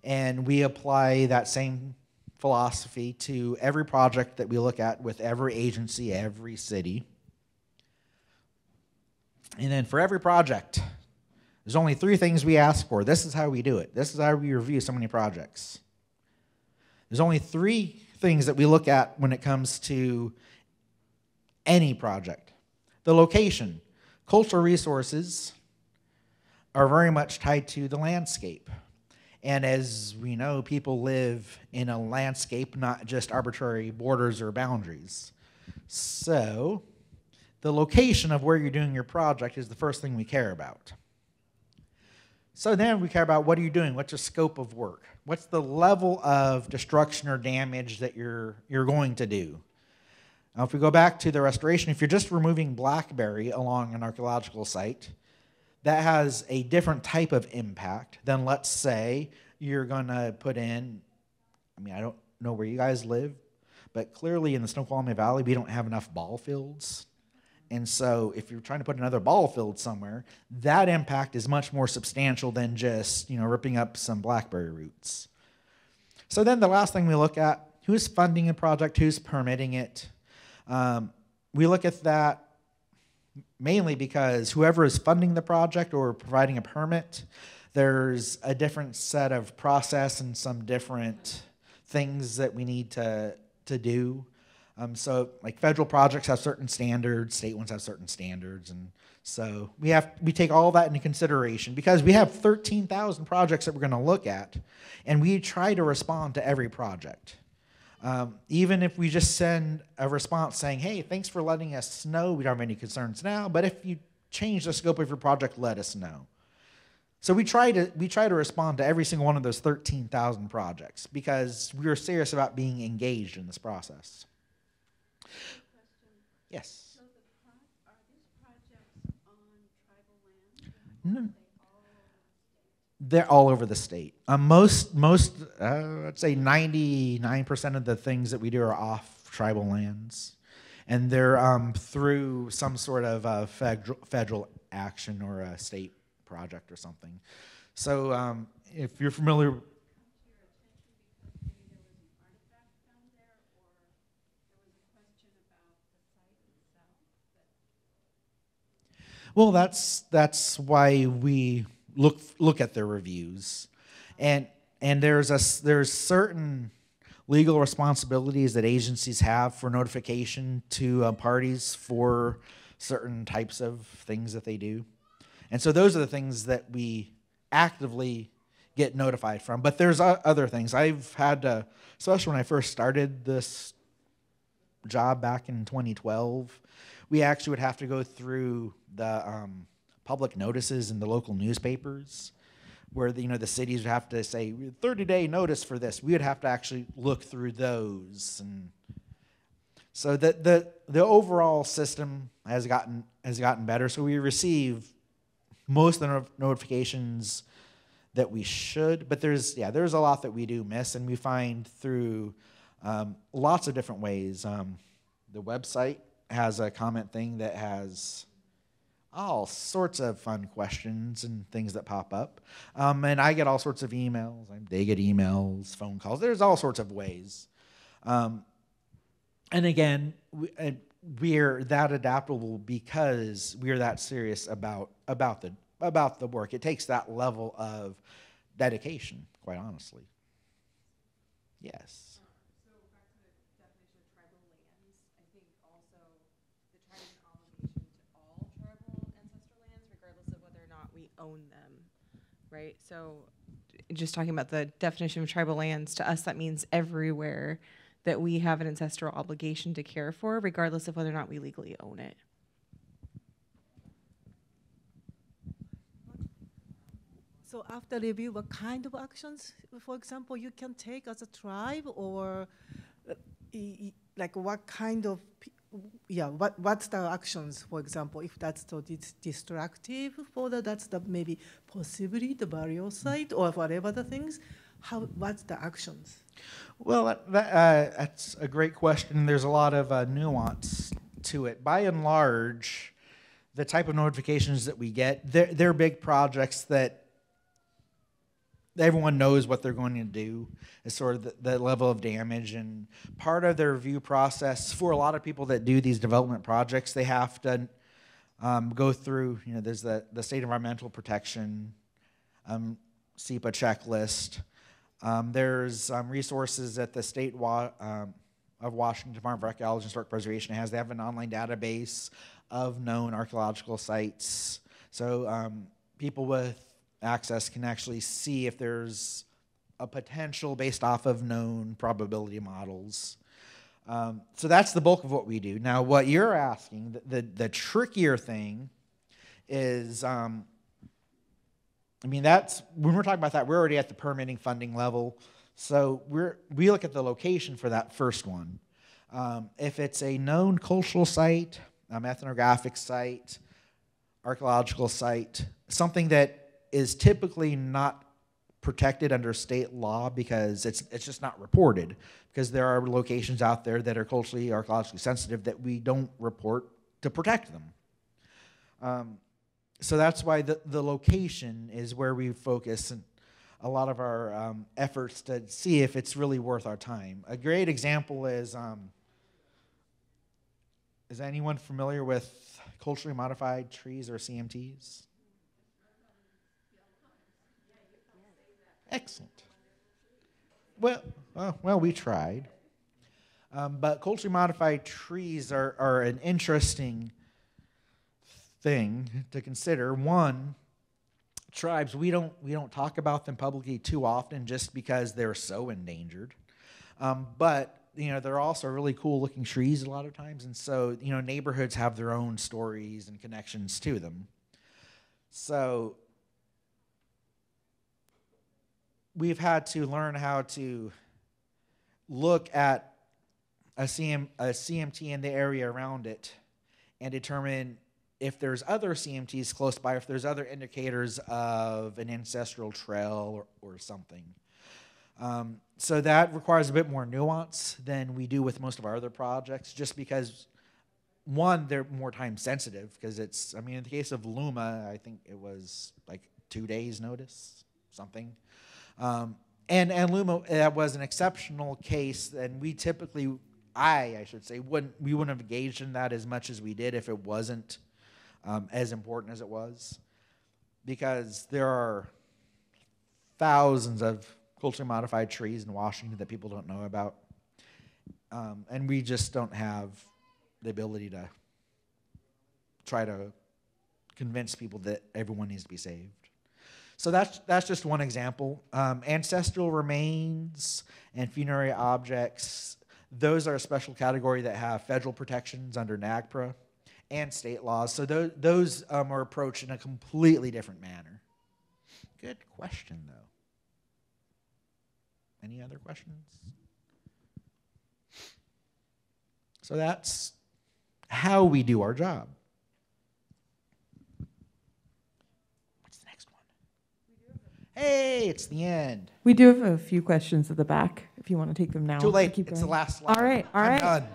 And we apply that same philosophy to every project that we look at with every agency, every city. And then for every project, there's only 3 things we ask for. This is how we do it. This is how we review so many projects. There's only 3 things that we look at when it comes to any project. The location. Cultural resources are very much tied to the landscape. And as we know, people live in a landscape, not just arbitrary borders or boundaries. So the location of where you're doing your project is the first thing we care about. So then we care about what are you doing? What's your scope of work? What's the level of destruction or damage that you're going to do? Now, if we go back to the restoration, if you're just removing blackberry along an archaeological site, that has a different type of impact than, let's say, you're going to put in, I mean, I don't know where you guys live, but clearly in the Snoqualmie Valley, we don't have enough ball fields. And so if you're trying to put another ball field somewhere, that impact is much more substantial than just, ripping up some blackberry roots. So then the last thing we look at, who's funding a project, who's permitting it. We look at that mainly because whoever is funding the project or providing a permit, there's a different set of process and some different things that we need to do. So like federal projects have certain standards, state ones have certain standards, and so we take all that into consideration because we have 13,000 projects that we're going to look at, and we try to respond to every project. Even if we just send a response saying, hey, thanks for letting us know, we don't have any concerns now, but if you change the scope of your project, let us know. So we try to respond to every single one of those 13,000 projects because we are serious about being engaged in this process. Yes. So are these projects on tribal land? No. They're all over the state. Most I'd say 99% of the things that we do are off tribal lands, and they're through some sort of federal action or a state project or something. So if you're familiar. Well, that's why we look at their reviews, and there's certain legal responsibilities that agencies have for notification to parties for certain types of things that they do, and so those are the things that we actively get notified from. But there's other things I've had to, especially when I first started this job back in 2012. We actually would have to go through the public notices in the local newspapers where the cities would have to say 30-day notice for this. We would have to actually look through those. And so the overall system has gotten better. So we receive most of the notifications that we should, but there's a lot that we do miss, and we find through lots of different ways. The website has a comment thing that has all sorts of fun questions and things that pop up. And I get all sorts of emails. They get emails, phone calls. There's all sorts of ways. And again, we're that adaptable because we're that serious about the work. It takes that level of dedication, quite honestly. Yes. Own them, right? So just talking about the definition of tribal lands, to us that means everywhere that we have an ancestral obligation to care for, regardless of whether or not we legally own it. So after review, what kind of actions, for example, you can take as a tribe, or like what kind of what's the actions, for example, if that's so destructive for that's the maybe possibly the burial site or whatever the things, what's the actions? Well, that's a great question. There's a lot of nuance to it. By and large, the type of notifications that we get, they're big projects that everyone knows what they're going to do. Is sort of the level of damage, and part of their review process for a lot of people that do these development projects, they have to go through, there's the state environmental protection, SEPA checklist. There's resources that the state of Washington Department of Archaeology and Historic Preservation has. They have an online database of known archaeological sites. So people with access can actually see if there's a potential based off of known probability models. So that's the bulk of what we do. Now, what you're asking, the trickier thing is, that's, when we're talking about that, we're already at the permitting funding level. So we look at the location for that first one. If it's a known cultural site, ethnographic site, archaeological site, something that is typically not protected under state law because it's just not reported, because there are locations out there that are culturally, archaeologically sensitive that we don't report to protect them. So that's why the location is where we focus a lot of our efforts to see if it's really worth our time. A great example is anyone familiar with culturally modified trees or CMTs? Excellent. Well, we tried. But culturally modified trees are an interesting thing to consider. One, tribes, we don't talk about them publicly too often just because they're so endangered. But they're also really cool looking trees a lot of times, and so neighborhoods have their own stories and connections to them. So we've had to learn how to look at a CMT in the area around it and determine if there's other CMTs close by, if there's other indicators of an ancestral trail or something. So that requires a bit more nuance than we do with most of our other projects, just because, one, they're more time sensitive, because it's, in the case of Luma, I think it was like 2 days notice, something. And Luma, that was an exceptional case, and we typically, I should say, we wouldn't have engaged in that as much as we did if it wasn't as important as it was, because there are thousands of culturally modified trees in Washington that people don't know about, and we just don't have the ability to try to convince people that everyone needs to be saved. So that's just one example. Ancestral remains and funerary objects, those are a special category that have federal protections under NAGPRA and state laws. So those are approached in a completely different manner. Good question, though. Any other questions? So that's how we do our job. What's the next one? Hey, it's the end. We do have a few questions at the back, if you want to take them now. Too late. Keep It's going. the last slide. All right. I'm done.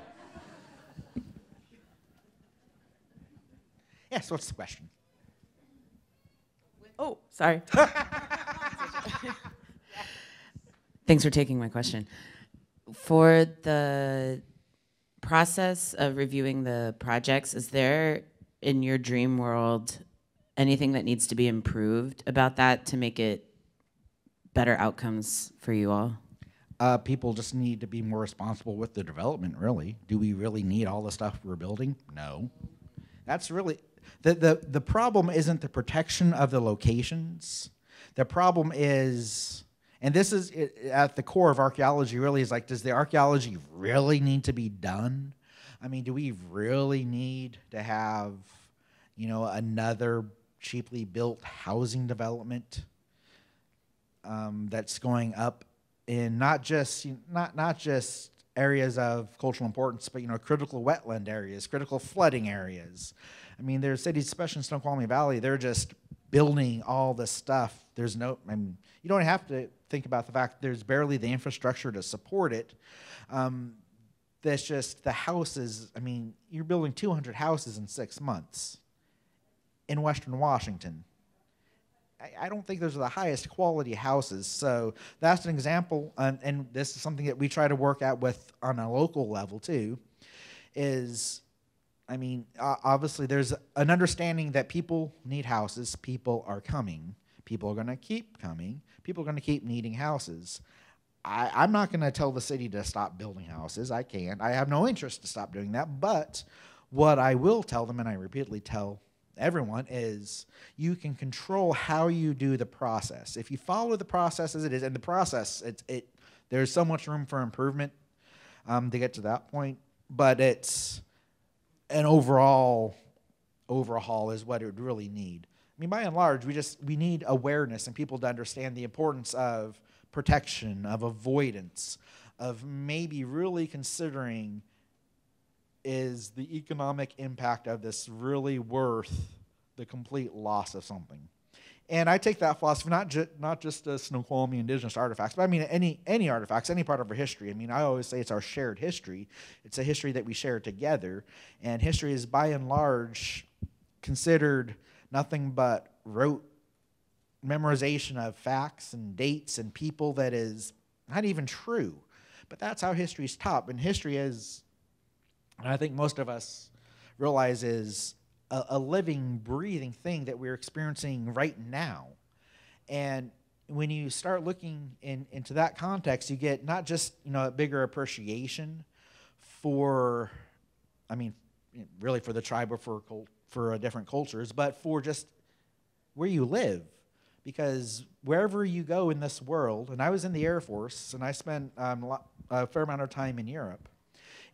Yes, what's the question? Oh, sorry. Thanks for taking my question. For the process of reviewing the projects, is there, in your dream world, anything that needs to be improved about that to make it better outcomes for you all? People just need to be more responsible with the development, really. Do we really need all the stuff we're building? No. That's really, the problem isn't the protection of the locations. The problem is, and this is at the core of archaeology, really, is like, does the archaeology really need to be done? Do we really need to have, another cheaply built housing development that's going up in not just areas of cultural importance, but you critical wetland areas, critical flooding areas. There's cities, especially in Snoqualmie Valley, they're just building all this stuff. There's no, you don't have to think about the fact there's barely the infrastructure to support it. That's just the houses. You're building 200 houses in 6 months in Western Washington. I don't think those are the highest quality houses. So that's an example, and this is something that we try to work out with on a local level too, is, I mean, obviously there's an understanding that people need houses, people are coming, people are going to keep coming, people are going to keep needing houses. I'm not going to tell the city to stop building houses. I can't. I have no interest to stop doing that. But what I will tell them, and I repeatedly tell everyone, is you can control how you do the process. If you follow the process as it is, and the process, there's so much room for improvement to get to that point, but it's an overall overhaul is what it would really need. I mean, by and large, we need awareness and people to understand the importance of protection, of avoidance, of maybe really considering, is the economic impact of this really worth the complete loss of something? And I take that philosophy not just as Snoqualmie indigenous artifacts, but I mean any artifacts, any part of our history. I mean, I always say it's our shared history. It's a history that we share together, and history is by and large considered nothing but rote memorization of facts and dates and people that is not even true. But that's how history is taught. And history is, and I think most of us realize, is a living, breathing thing that we're experiencing right now. And when you start looking into that context, you get not just, you know, a bigger appreciation for, I mean, really for the tribe or for different cultures, but for just where you live. Because wherever you go in this world, and I was in the Air Force, and I spent a fair amount of time in Europe,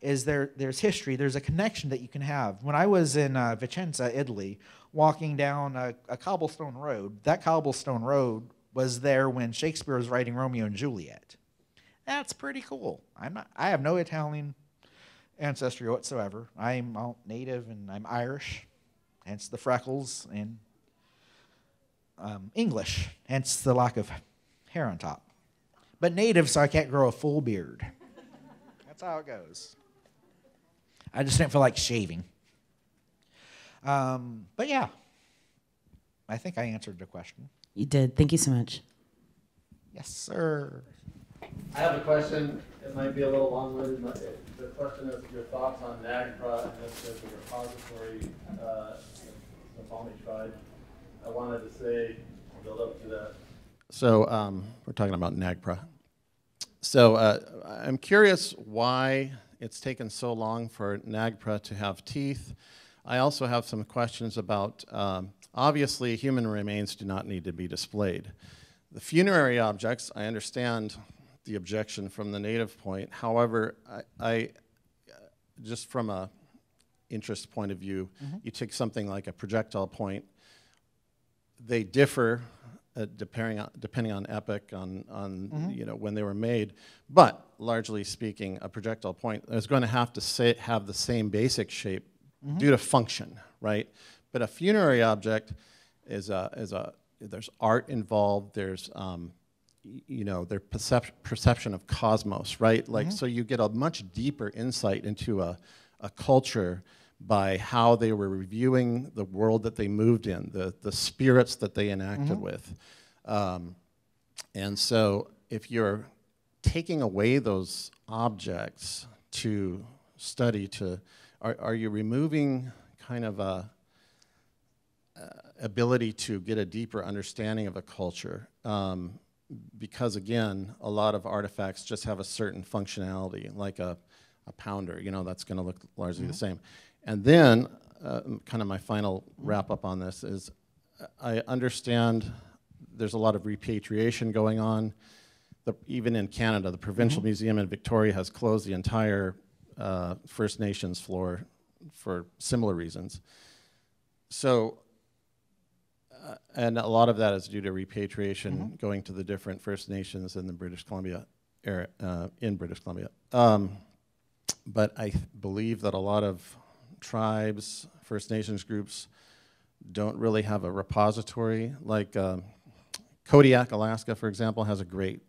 there's history, there's a connection that you can have. When I was in Vicenza, Italy, walking down a cobblestone road, that cobblestone road was there when Shakespeare was writing Romeo and Juliet. That's pretty cool. I have no Italian ancestry whatsoever. I'm native and I'm Irish, hence the freckles, and English, hence the lack of hair on top. But native, so I can't grow a full beard. That's how it goes. I just didn't feel like shaving. But yeah, I think I answered the question. You did. Thank you so much. Yes, sir. I have a question. It might be a little long-winded. The question is your thoughts on NAGPRA and this as a repository, Snoqualmie Tribe. I wanted to say, build up to that. So we're talking about NAGPRA. So I'm curious why it's taken so long for NAGPRA to have teeth. I also have some questions about, obviously, human remains do not need to be displayed. The funerary objects, I understand the objection from the native point. However, I just from a interest point of view, you take something like a projectile point, they differ depending on epoch, on you know, when they were made. But largely speaking, a projectile point is going to have the same basic shape due to function, right? But a funerary object is there's art involved. There's you know, their perception of cosmos, right? Like, so you get a much deeper insight into a culture by how they were reviewing the world that they moved in, the spirits that they enacted with. And so if you're taking away those objects to study, are you removing kind of a ability to get a deeper understanding of a culture? Because again, a lot of artifacts just have a certain functionality, like a pounder, you know, that's going to look largely the same. And then, kind of my final wrap up on this is, I understand there's a lot of repatriation going on. Even in Canada, the Provincial Museum in Victoria has closed the entire First Nations floor for similar reasons. So, and a lot of that is due to repatriation going to the different First Nations in the British Columbia area, in British Columbia. But I believe that a lot of tribes, First Nations groups, don't really have a repository. Like Kodiak, Alaska, for example, has a great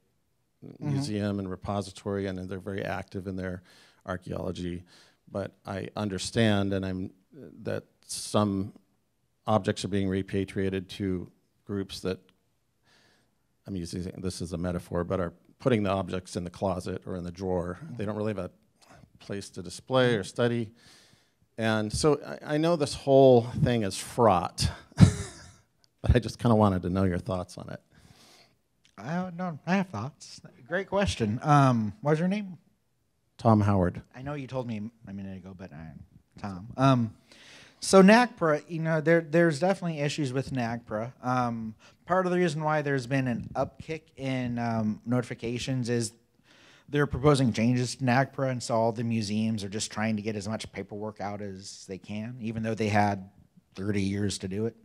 museum and repository, and they're very active in their archaeology. But I understand, and that some objects are being repatriated to groups that, I'm using this as a metaphor, but are putting the objects in the closet or in the drawer. They don't really have a place to display or study. And so I know this whole thing is fraught, but I just kind of wanted to know your thoughts on it. No, I have thoughts. Great question. What's your name? Tom Howard. I know you told me a minute ago, but Tom. So NAGPRA, you know, there's definitely issues with NAGPRA. Part of the reason why there's been an upkick in notifications is they're proposing changes to NAGPRA, and so all the museums are just trying to get as much paperwork out as they can, even though they had 30 years to do it.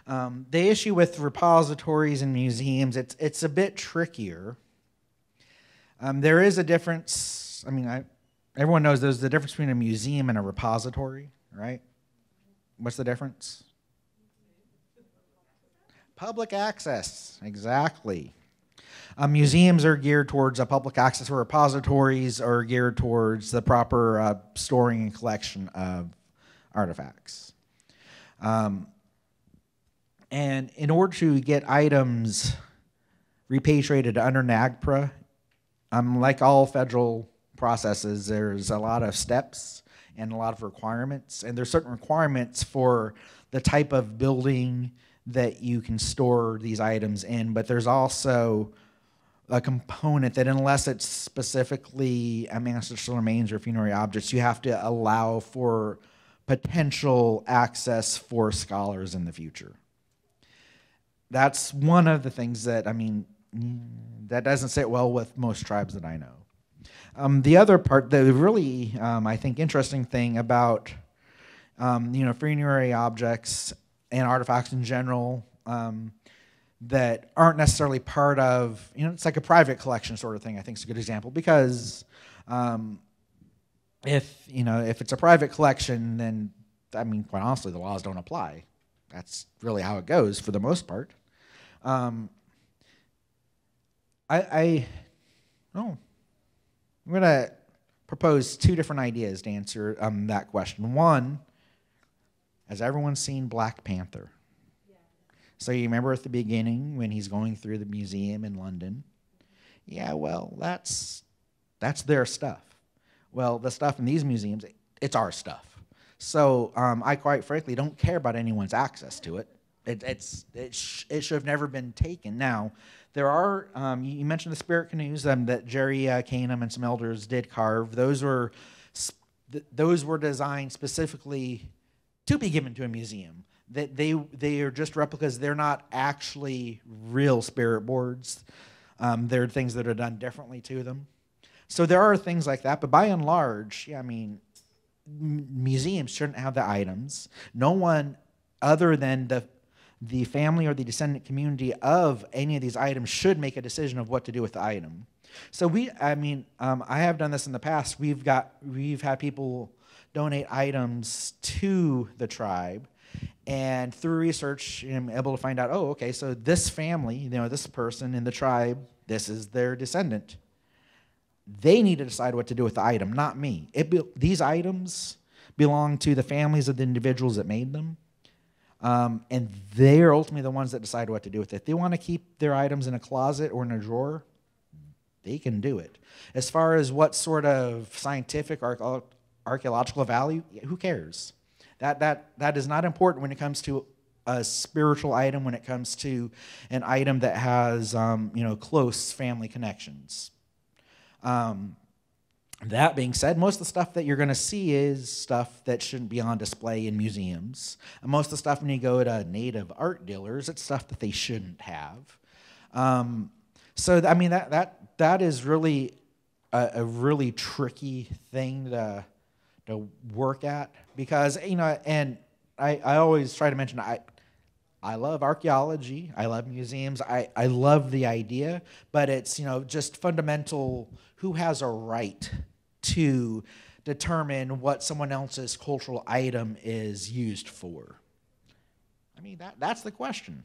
The issue with repositories and museums, it's a bit trickier. There is a difference. I mean, everyone knows there's the difference between a museum and a repository, right? What's the difference? Public access, exactly. Museums are geared towards a public access, where repositories are geared towards the proper storing and collection of artifacts. And in order to get items repatriated under NAGPRA, like all federal processes, there's a lot of steps and a lot of requirements. And there's certain requirements for the type of building that you can store these items in, but there's also a component that unless it's specifically ancestral remains or funerary objects, you have to allow for potential access for scholars in the future. That's one of the things that, I mean, that doesn't sit well with most tribes that I know. The other part, the really, I think, interesting thing about, funerary objects and artifacts in general that aren't necessarily part of, it's like a private collection sort of thing, I think is a good example, because if it's a private collection, then, I mean, quite honestly, the laws don't apply. That's really how it goes for the most part. I'm going to propose two different ideas to answer that question. One, has everyone seen Black Panther? Yeah. So you remember at the beginning when he's going through the museum in London? Yeah, well, that's their stuff. Well, the stuff in these museums, it's our stuff. So I quite frankly don't care about anyone's access to it. It should have never been taken. Now, there are, you mentioned the spirit canoes that Jerry Canham and some elders did carve. Those were designed specifically to be given to a museum. They are just replicas. They're not actually real spirit boards. They're things that are done differently to them. So there are things like that, but by and large, I mean, museums shouldn't have the items. No one other than the family or the descendant community of any of these items should make a decision of what to do with the item. So I have done this in the past. We've had people donate items to the tribe, and through research, I'm able to find out, oh, okay, so this family, this person in the tribe, this is their descendant. They need to decide what to do with the item, not me. These items belong to the families of the individuals that made them. And they're ultimately the ones that decide what to do with it. If they want to keep their items in a closet or in a drawer, they can do it. As far as what sort of scientific or archaeological value, who cares? That is not important when it comes to a spiritual item, when it comes to an item that has close family connections. That being said, most of the stuff that you're going to see is stuff that shouldn't be on display in museums. And most of the stuff when you go to native art dealers, it's stuff that they shouldn't have. So I mean that is really a really tricky thing to work at, because and I always try to mention I love archaeology, I love museums, I love the idea, but it's just fundamental. Who has a right to determine what someone else's cultural item is used for? I mean, that's the question.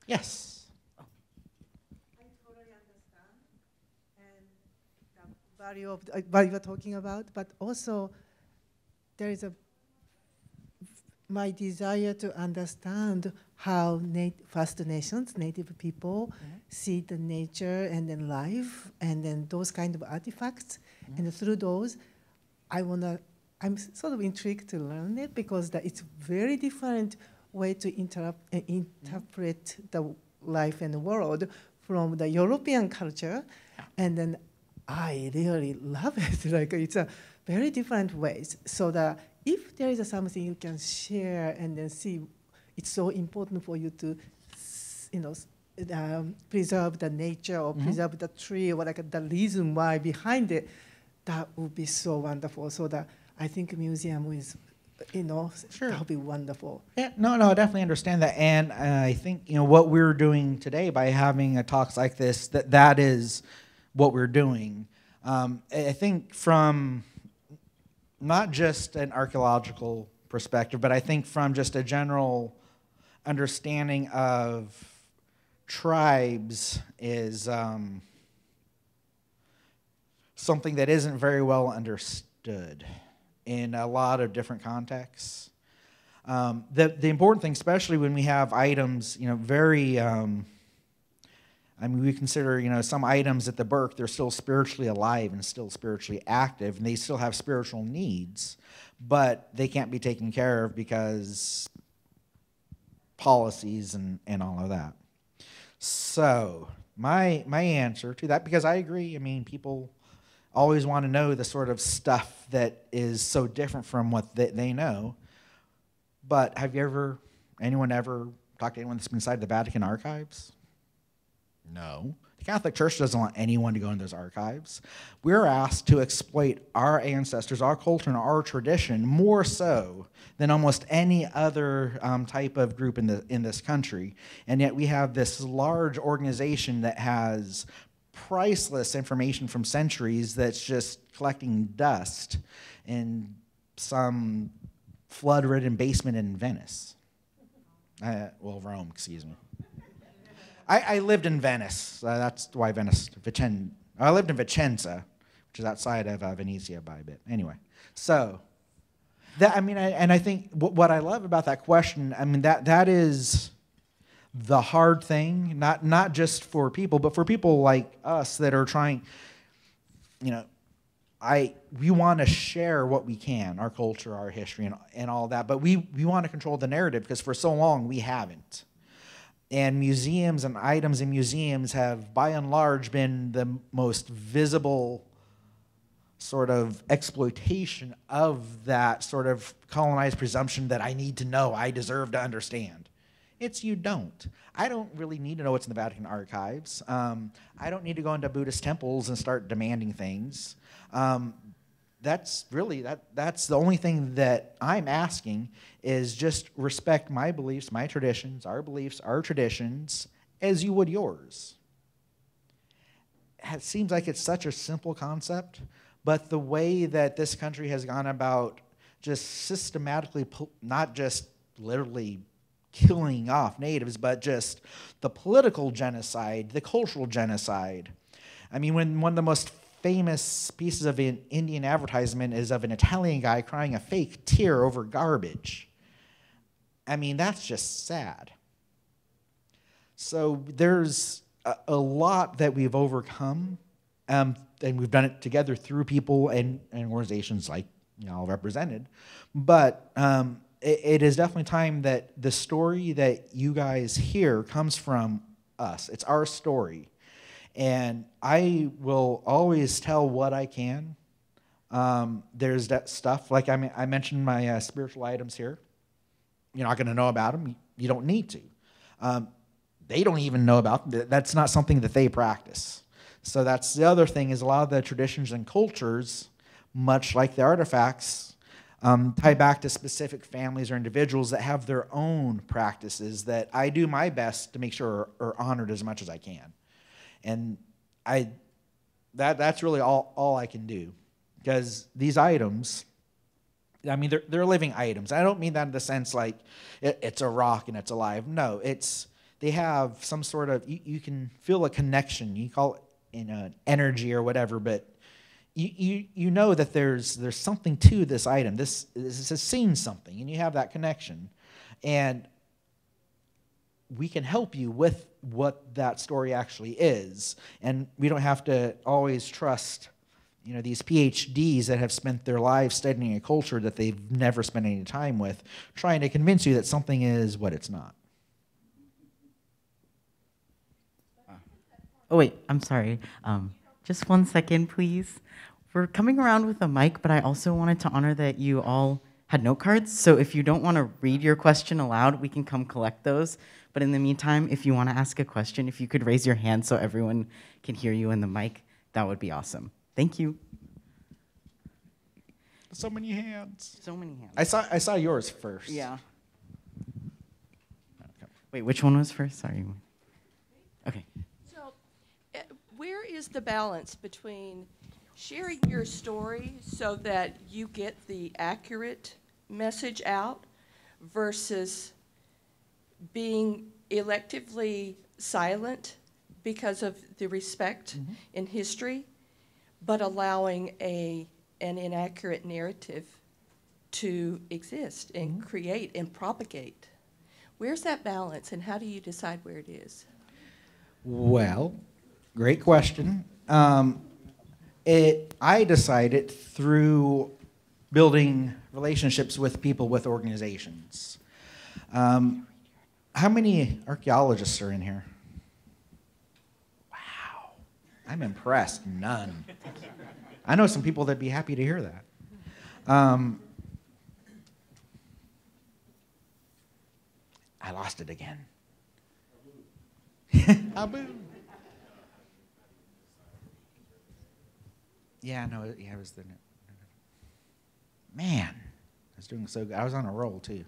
Yes. I totally understand, and the value of what you're talking about, but also there is my desire to understand how First Nations, Native people, see the nature and then life, and then those kind of artifacts. And through those, I'm sort of intrigued to learn it because it's very different way to interpret the life and the world from the European culture. And then I really love it. Like, it's a very different ways. So that if there is something you can share and then see, it's so important for you to, preserve the nature or preserve the tree or like the reason why behind it, that would be so wonderful. So that I think museum is, that would be wonderful. Yeah, no, I definitely understand that. And I think, what we're doing today by having a talks like this, that is what we're doing. I think from not just an archaeological perspective, but I think from just a general understanding of tribes is something that isn't very well understood in a lot of different contexts. The important thing, especially when we have items, very, we consider, some items at the Burke, they're still spiritually alive and still spiritually active, and they still have spiritual needs, but they can't be taken care of because policies and all of that. So my answer to that, because I agree, people always want to know the sort of stuff that is so different from what they know. But have anyone ever talked to anyone that's been inside the Vatican archives? No. The Catholic Church doesn't want anyone to go in those archives. We're asked to exploit our ancestors, our culture, and our tradition more so than almost any other type of group in this country. And yet we have this large organization that has priceless information from centuries that's just collecting dust in some flood-ridden basement in Venice. Rome, excuse me. I lived in Venice. That's why Venice. I lived in Vicenza, which is outside of Venezia by a bit. Anyway, so that and I think what I love about that question, that is the hard thing, not just for people, but for people like us that are trying, we want to share what we can, our culture, our history, and all that, but we want to control the narrative because for so long we haven't. And museums and items in museums have, by and large, been the most visible sort of exploitation of that sort of colonized presumption that I need to know, I deserve to understand. It's you don't. I don't really need to know what's in the Vatican archives. I don't need to go into Buddhist temples and start demanding things. That's the only thing that I'm asking is just respect my beliefs, my traditions, our beliefs, our traditions, as you would yours. It seems like it's such a simple concept, but the way that this country has gone about just systematically, not just literally killing off natives, but just the political genocide, the cultural genocide. When one of the most famous pieces of an Indian advertisement is of an Italian guy crying a fake tear over garbage. That's just sad. So there's a lot that we've overcome, and we've done it together through people and organizations like all represented. But it is definitely time that the story that you guys hear comes from us. It's our story. And I will always tell what I can. There's that stuff, like I mentioned my spiritual items here. You're not going to know about them. You don't need to. They don't even know about them. That's not something that they practice. So that's the other thing is a lot of the traditions and cultures, much like the artifacts, tie back to specific families or individuals that have their own practices that I do my best to make sure are honored as much as I can. And that's really all I can do, because these items, they're living items. I don't mean that in the sense like it's a rock and it's alive. No, they have some sort of, you can feel a connection. You call it energy or whatever, but you know that there's something to this item. This has seen something, and you have that connection, and we can help you with what that story actually is. And we don't have to always trust, these PhDs that have spent their lives studying a culture that they've never spent any time with, trying to convince you that something is what it's not. Oh, wait, I'm sorry. Just 1 second, please. We're coming around with a mic, but I also wanted to honor that you all had note cards. So if you don't want to read your question aloud, we can come collect those. But in the meantime, if you want to ask a question, if you could raise your hand so everyone can hear you in the mic, that would be awesome. Thank you. So many hands. So many hands. I saw yours first. Yeah. Okay. Wait, which one was first? Sorry. Okay. So, where is the balance between sharing your story so that you get the accurate message out versus being electively silent because of the respect in history, but allowing an inaccurate narrative to exist and create and propagate? Where's that balance, and how do you decide where it is? Well, great question. I decided through building relationships with people with organizations. How many archaeologists are in here? Wow, I'm impressed. None. I know some people that'd be happy to hear that. I lost it again. Abu. Yeah, no, yeah, it was the. Man, I was doing so good. I was on a roll too.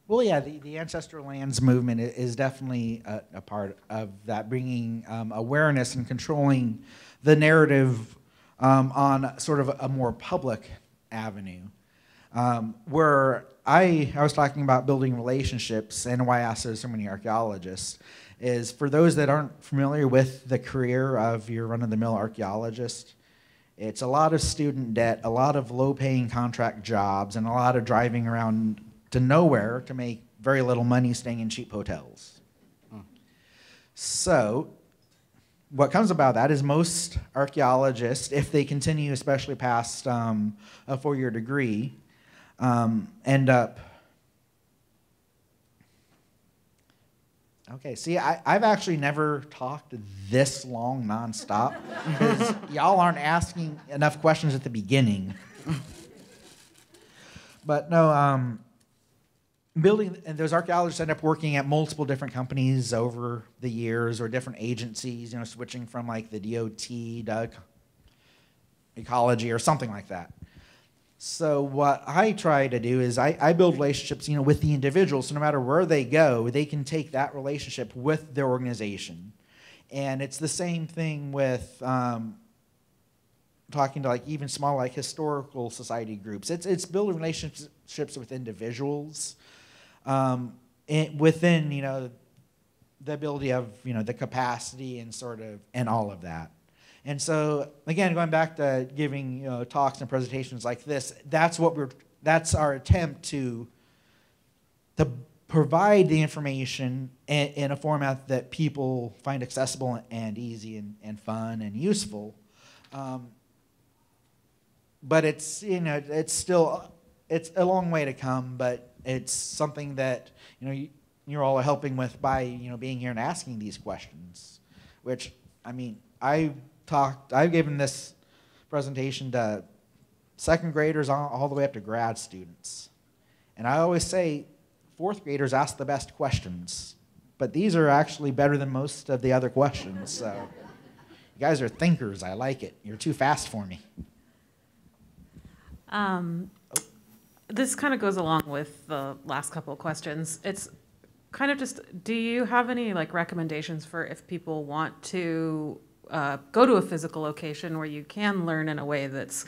Well, yeah, the ancestral lands movement is definitely a part of that, bringing awareness and controlling the narrative on sort of a more public avenue. Where I was talking about building relationships, and why I asked there's so many archaeologists, is for those that aren't familiar with the career of your run-of-the-mill archaeologist, it's a lot of student debt, a lot of low-paying contract jobs, and a lot of driving around to nowhere to make very little money staying in cheap hotels. So what comes about that is most archaeologists, if they continue, especially past a 4-year degree, end up... Okay, see, I've actually never talked this long nonstop because y'all aren't asking enough questions at the beginning. But no, building, and those archaeologists end up working at multiple different companies over the years, or different agencies, switching from like the DOT, Doug, Ecology, or something like that. So what I try to do is I build relationships, with the individuals, so no matter where they go, they can take that relationship with their organization. And it's the same thing with talking to like even small like historical society groups. It's building relationships with individuals within the ability of the capacity and sort of and all of that. And so again, going back to giving talks and presentations like this, that's our attempt to provide the information in a format that people find accessible and easy and fun and useful. But it's it's a long way to come, but it's something that you're all helping with by being here and asking these questions. Which I've given this presentation to second graders all the way up to grad students, and I always say fourth graders ask the best questions, but these are actually better than most of the other questions. So you guys are thinkers. I like it. You're too fast for me. This kind of goes along with the last couple of questions. It's kind of just, do you have any recommendations for if people want to go to a physical location where you can learn in a way that's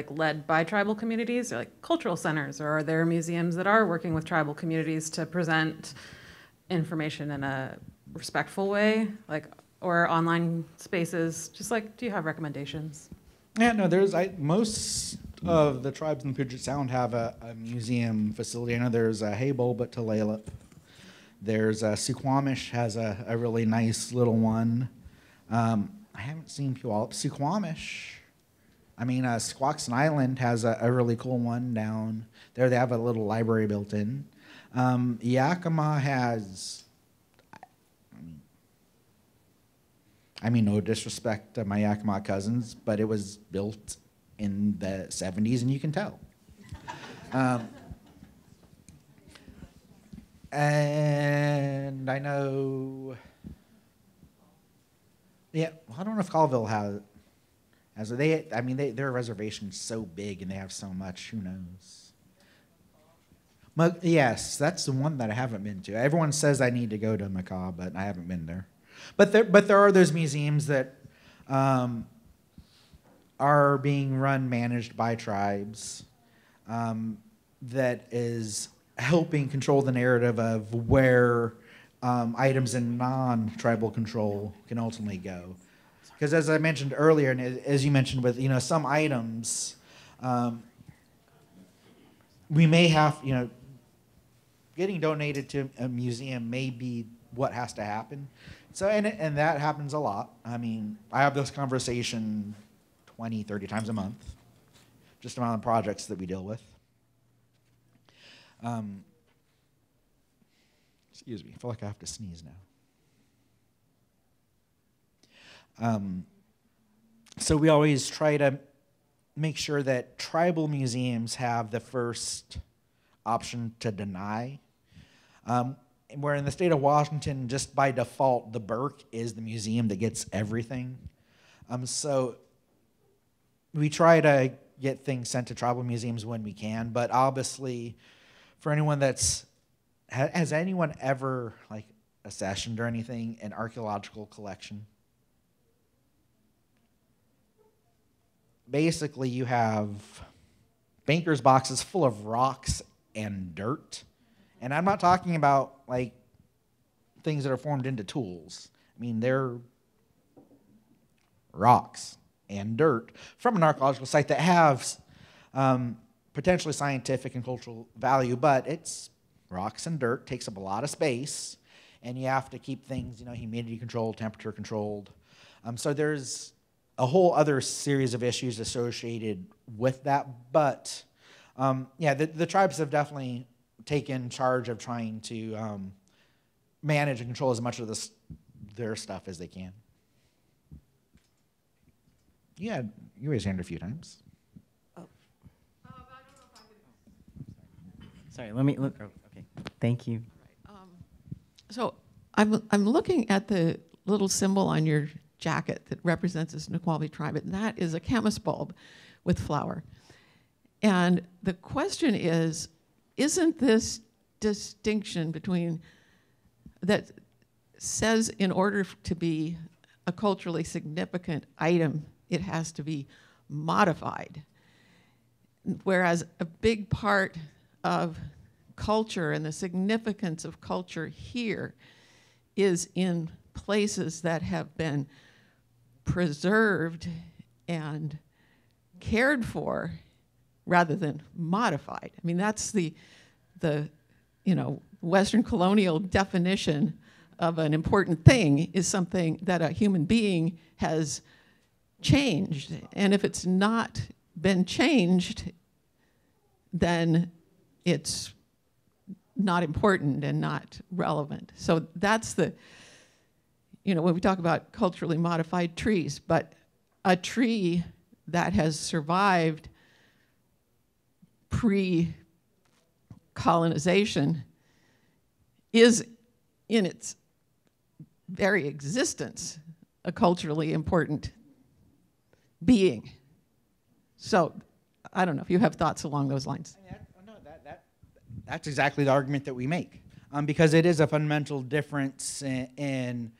led by tribal communities, or cultural centers, or are there museums that are working with tribal communities to present information in a respectful way, like, or online spaces? Just like, do you have recommendations? Yeah, no, most of the tribes in Puget Sound have a museum facility. I know there's a Haybowl at Tulalip. There's Snoqualmie has a really nice little one. I haven't seen Puyallup. Snoqualmie, I mean, Squaxin Island has a really cool one down there. They have a little library built in. Yakima has, I mean, no disrespect to my Yakima cousins, but it was built in the 70s, and you can tell. And I know, yeah, I don't know if Colville has I mean, their reservation's so big and they have so much, who knows? Yes, that's the one that I haven't been to. Everyone says I need to go to Macaw, but I haven't been there. But there are those museums that are being managed by tribes that is helping control the narrative of where items in non-tribal control can ultimately go. Because as I mentioned earlier, and as you mentioned with some items, we may have getting donated to a museum may be what has to happen. So and that happens a lot. I mean, I have this conversation 20, 30 times a month, just around the projects that we deal with. Excuse me, I feel like I have to sneeze now. So we always try to make sure that tribal museums have the first option to deny. Where in the state of Washington, just by default, the Burke is the museum that gets everything. So we try to get things sent to tribal museums when we can, but obviously, for anyone has anyone ever accessioned or anything an archaeological collection? Basically, you have banker's boxes full of rocks and dirt. And I'm not talking about things that are formed into tools. I mean, they're rocks and dirt from an archaeological site that have potentially scientific and cultural value, but it's rocks and dirt, takes up a lot of space, and you have to keep things, humidity controlled, temperature controlled. So there's a whole other series of issues associated with that, but yeah, the tribes have definitely taken charge of trying to manage and control as much of their stuff as they can. Yeah, you raised your hand a few times. Oh. Sorry, let me look. Oh, okay, thank you. So I'm looking at the little symbol on your jacket that represents the Snoqualmie Tribe, and that is a camas bulb with flower. And the question is, isn't this distinction between that says in order to be a culturally significant item, it has to be modified, whereas a big part of culture and the significance of culture here is in places that have been preserved and cared for rather than modified. I mean, that's the Western colonial definition of an important thing is something that a human being has changed. And if it's not been changed, then it's not important and not relevant. So that's when we talk about culturally modified trees, but a tree that has survived pre-colonization is in its very existence a culturally important being. So I don't know if you have thoughts along those lines. That's exactly the argument that we make, because it is a fundamental difference in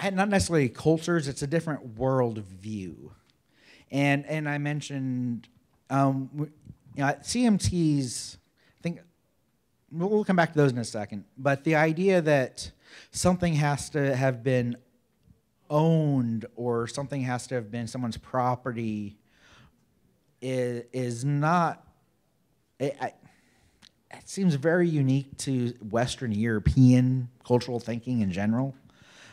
not necessarily cultures, it's a different world view. And I mentioned, CMTs, I think we'll come back to those in a second. But the idea that something has to have been owned or something has to have been someone's property is not, it seems very unique to Western European cultural thinking in general.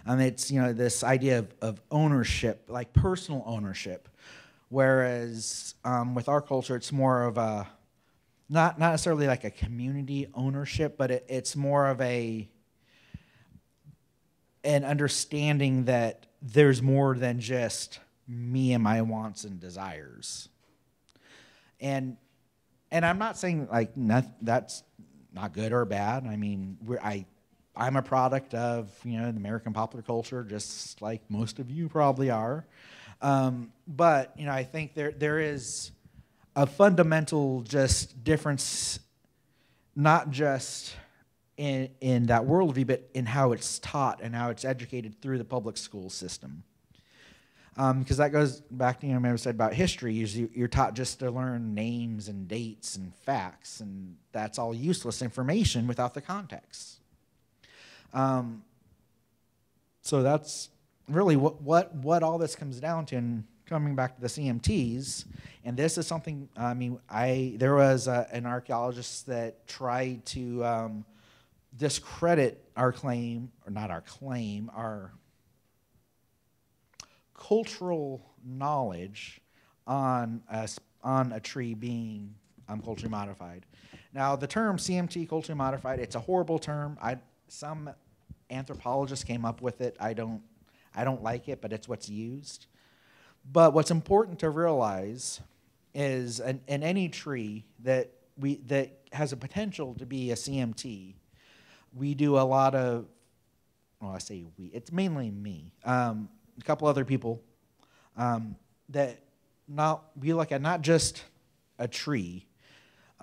It's, you know, this idea of ownership, like personal ownership, whereas with our culture, it's more of a, not necessarily like a community ownership, but it's more of an understanding that there's more than just me and my wants and desires. And I'm not saying like that's not good or bad. I mean, I'm a product of, you know, the American popular culture, just like most of you probably are. But, you know, I think there is a fundamental just difference, not just in that worldview, but in how it's taught and how it's educated through the public school system. Because that goes back to, you know, what I said about history. You're taught just to learn names and dates and facts, and that's all useless information without the context. So that's really what all this comes down to. And coming back to the CMTs, and this is something, I mean, there was an archaeologist that tried to discredit our claim, or not our claim, our cultural knowledge on a tree being culturally modified. Now, the term CMT, culturally modified, it's a horrible term. Some anthropologists came up with it. I don't like it, but it's what's used. But what's important to realize is in any tree that has a potential to be a CMT, we do a lot of, well, I say we, it's mainly me, a couple other people, we look at not just a tree,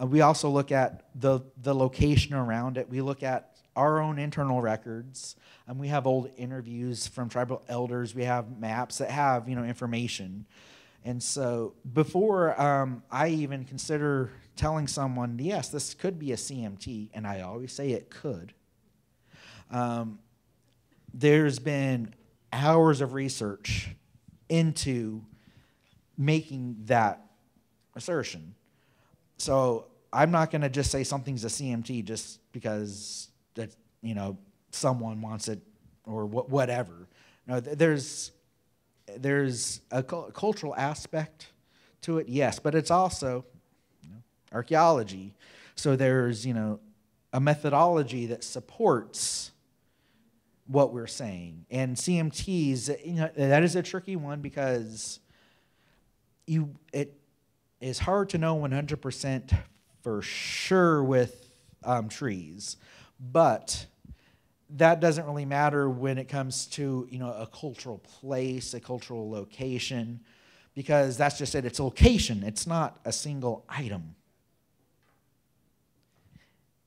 we also look at the location around it. We look at our own internal records, and we have old interviews from tribal elders. We have maps that have, you know, information. And so before I even consider telling someone, yes, this could be a CMT, and I always say it could, there's been hours of research into making that assertion. So I'm not going to just say something's a CMT just because that, you know, someone wants it or whatever. No, there's a cultural aspect to it, yes, but it's also, you know, archaeology. So there's, you know, a methodology that supports what we're saying. And CMTs, you know, that is a tricky one because it is hard to know 100% for sure with trees, but that doesn't really matter when it comes to, you know, a cultural place, a cultural location, because that's just it. It's a location. It's not a single item.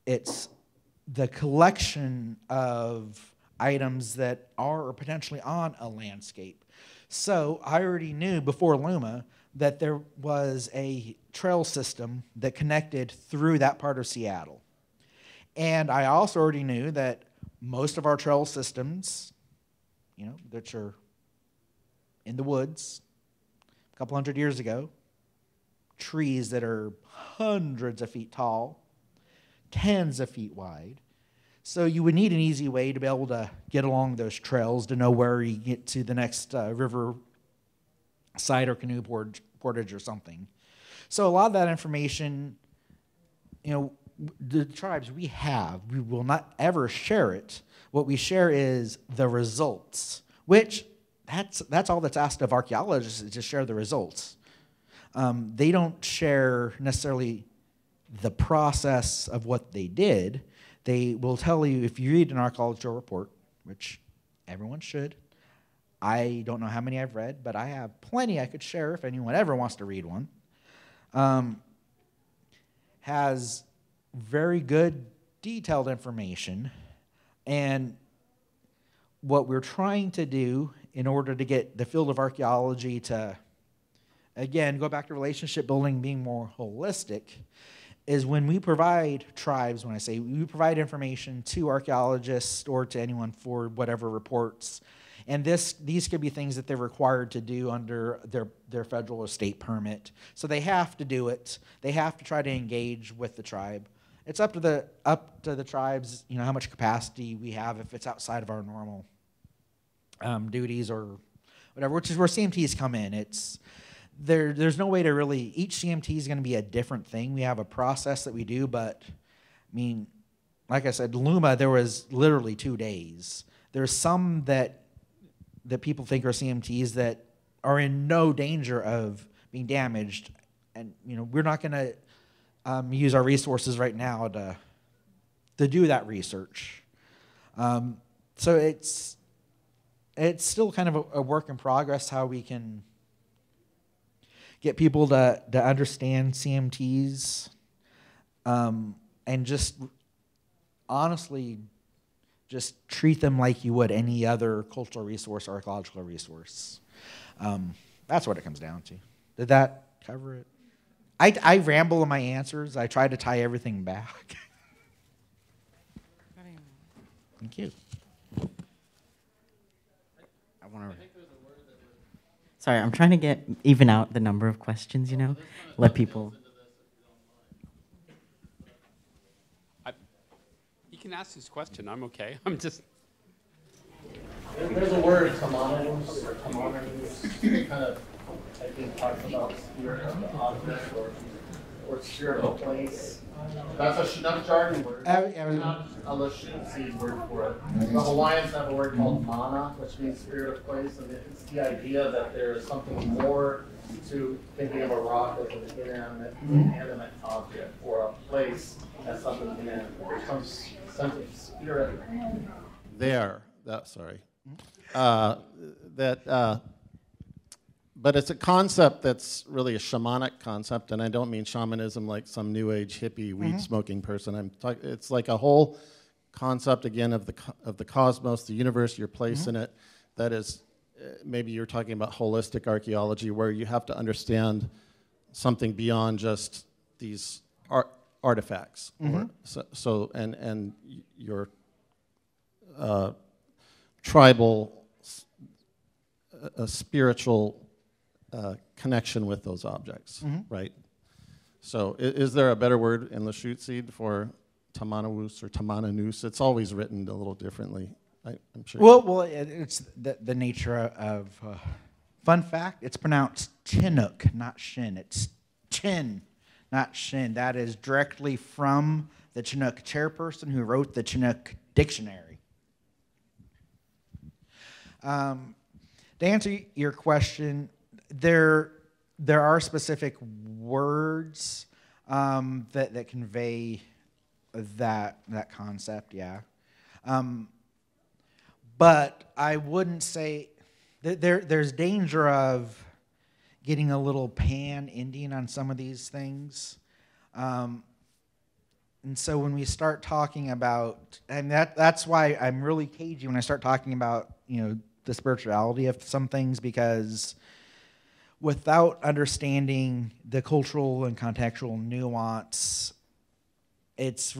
It's the collection of items that are or potentially on a landscape. So I already knew before Luma that there was a trail system that connected through that part of Seattle. And I also already knew that most of our trail systems, you know, that are in the woods a couple hundred years ago, trees that are hundreds of feet tall, tens of feet wide. So you would need an easy way to be able to get along those trails to know where you get to the next river side or canoe portage or something. So a lot of that information, you know, the tribes we will not ever share it. What we share is the results, which that's all that's asked of archaeologists, is to share the results. They don't share necessarily the process of what they did. They will tell you, if you read an archaeological report, which everyone should. I don't know how many I've read, but I have plenty I could share if anyone ever wants to read one. Has very good detailed information, and what we're trying to do in order to get the field of archaeology to, again, go back to relationship building, being more holistic, is when we provide tribes, when I say we provide information to archaeologists or to anyone for whatever reports, and these could be things that they're required to do under their federal or state permit. So they have to do it. They have to try to engage with the tribe. It's up to the tribes, how much capacity we have if it's outside of our normal duties or whatever, which is where CMTs come in. There's no way to really, each CMT is going to be a different thing. We have a process that we do, but I mean, like I said, Luma, there was literally 2 days. There's some that people think are CMTs that are in no danger of being damaged, and we're not going to use our resources right now to do that research. So it's still kind of a work in progress how we can get people to understand CMTs, and just honestly just treat them like you would any other cultural resource or archaeological resource. That's what it comes down to. Did that cover it? I ramble in my answers. I try to tie everything back. Thank you. Sorry, I'm trying to even out the number of questions, let people. He can ask his question. I'm okay. I'm just. There's a word, tamanus, or tamanus, kind of, I think, talks about spirit of the object or spirit of a place. That's a jargon word. Not a Lashunsi word for it. The Hawaiians have a word called mana, which means spirit of place, and it's the idea that there is something more to thinking of a rock as an inanimate object, or a place as something inanimate. There's some sense of spirit. But it's a concept that's really a shamanic concept, and I don't mean shamanism like some new age hippie weed smoking person. It's like a whole concept again of the cosmos, the universe, your place in it. That is, maybe you're talking about holistic archaeology, where you have to understand something beyond just these artifacts, and your tribal, spiritual connection with those objects, right? So is there a better word in Lashutsi for tamanawus or tamananus? It's always written a little differently, I'm sure. Well, it's the nature of, fun fact, it's pronounced Chinook, not Shin. It's Chin, not Shin. That is directly from the Chinook chairperson who wrote the Chinook dictionary. To answer your question, there are specific words that convey that concept, yeah. But I wouldn't say there's danger of getting a little pan-Indian on some of these things. And so when we start talking about, and that's why I'm really cagey when I start talking about, the spirituality of some things, because without understanding the cultural and contextual nuance, it